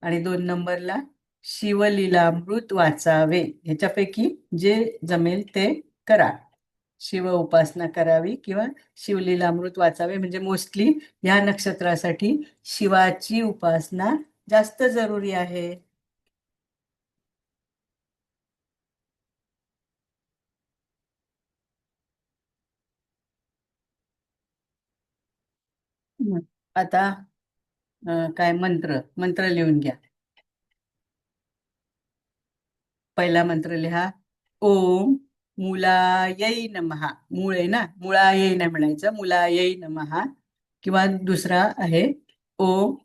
आणि 2 नंबरला शिवलीलामृत वाचावे. ह्याच्यापैकी जे जमेल ते करा. शिव उपासना करावी किंवा शिवलीलामृत वाचावे. म्हणजे मोस्टली ह्या नक्षत्रासाठी शिवाची उपासना जास्त जरुरी आहे. आता काय मंत्र लिहून घ्या. पहिला मंत्र लिहा, ओम मुलायै नमः. मूळ आहे ना, मुळायै नाही म्हणायचं, मुलायै नमः. किंवा दुसरा आहे, ओम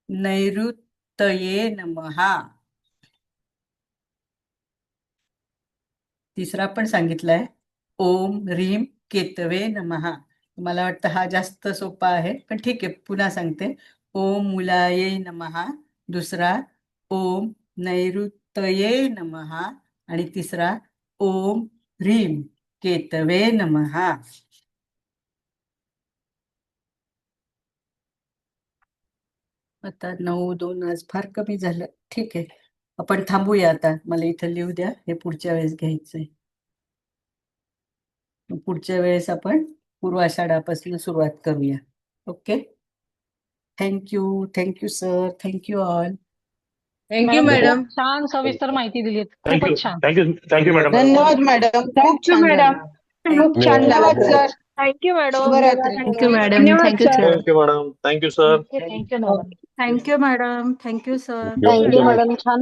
नैऋत्यये नमः. तिसरा पण सांगितलाय, ओम ह्रीम केतवे नमः. मला वाटतं हा जास्त सोपा आहे, पण ठीक आहे, पुन्हा सांगते. ओम मुलायै नमः, दुसरा ओम नैऋत्यये नमः आणि तिसरा ओम ह्रीम केतवे नमः. आता 9:02 आज फार कमी झालं. ठीक आहे, आपण थांबूया आता. मला इथं लिहू द्या, हे पुढच्या वेळेस घ्यायचंय. पुढच्या वेळेस आपण पूर्वाषाढापासून सुरुवात करूया. Okay, thank you sir, thank you all. Thank you madam madam. खूप छान सविस्तर माहिती दिलीत. थँक्यू खूपच छान. Thank you madam. धन्यवाद मॅडम. खूप छान मॅडम. झालं. खूप छान धन्यवाद. झालं सर. Thank you madam. शुभरात्री. Thank you madam. धन्यवाद thank you sir. Sir. Thank you madam. Thank you sir. Thank you madam. Thank you madam. Thank you sir. Thank you. Madam, छान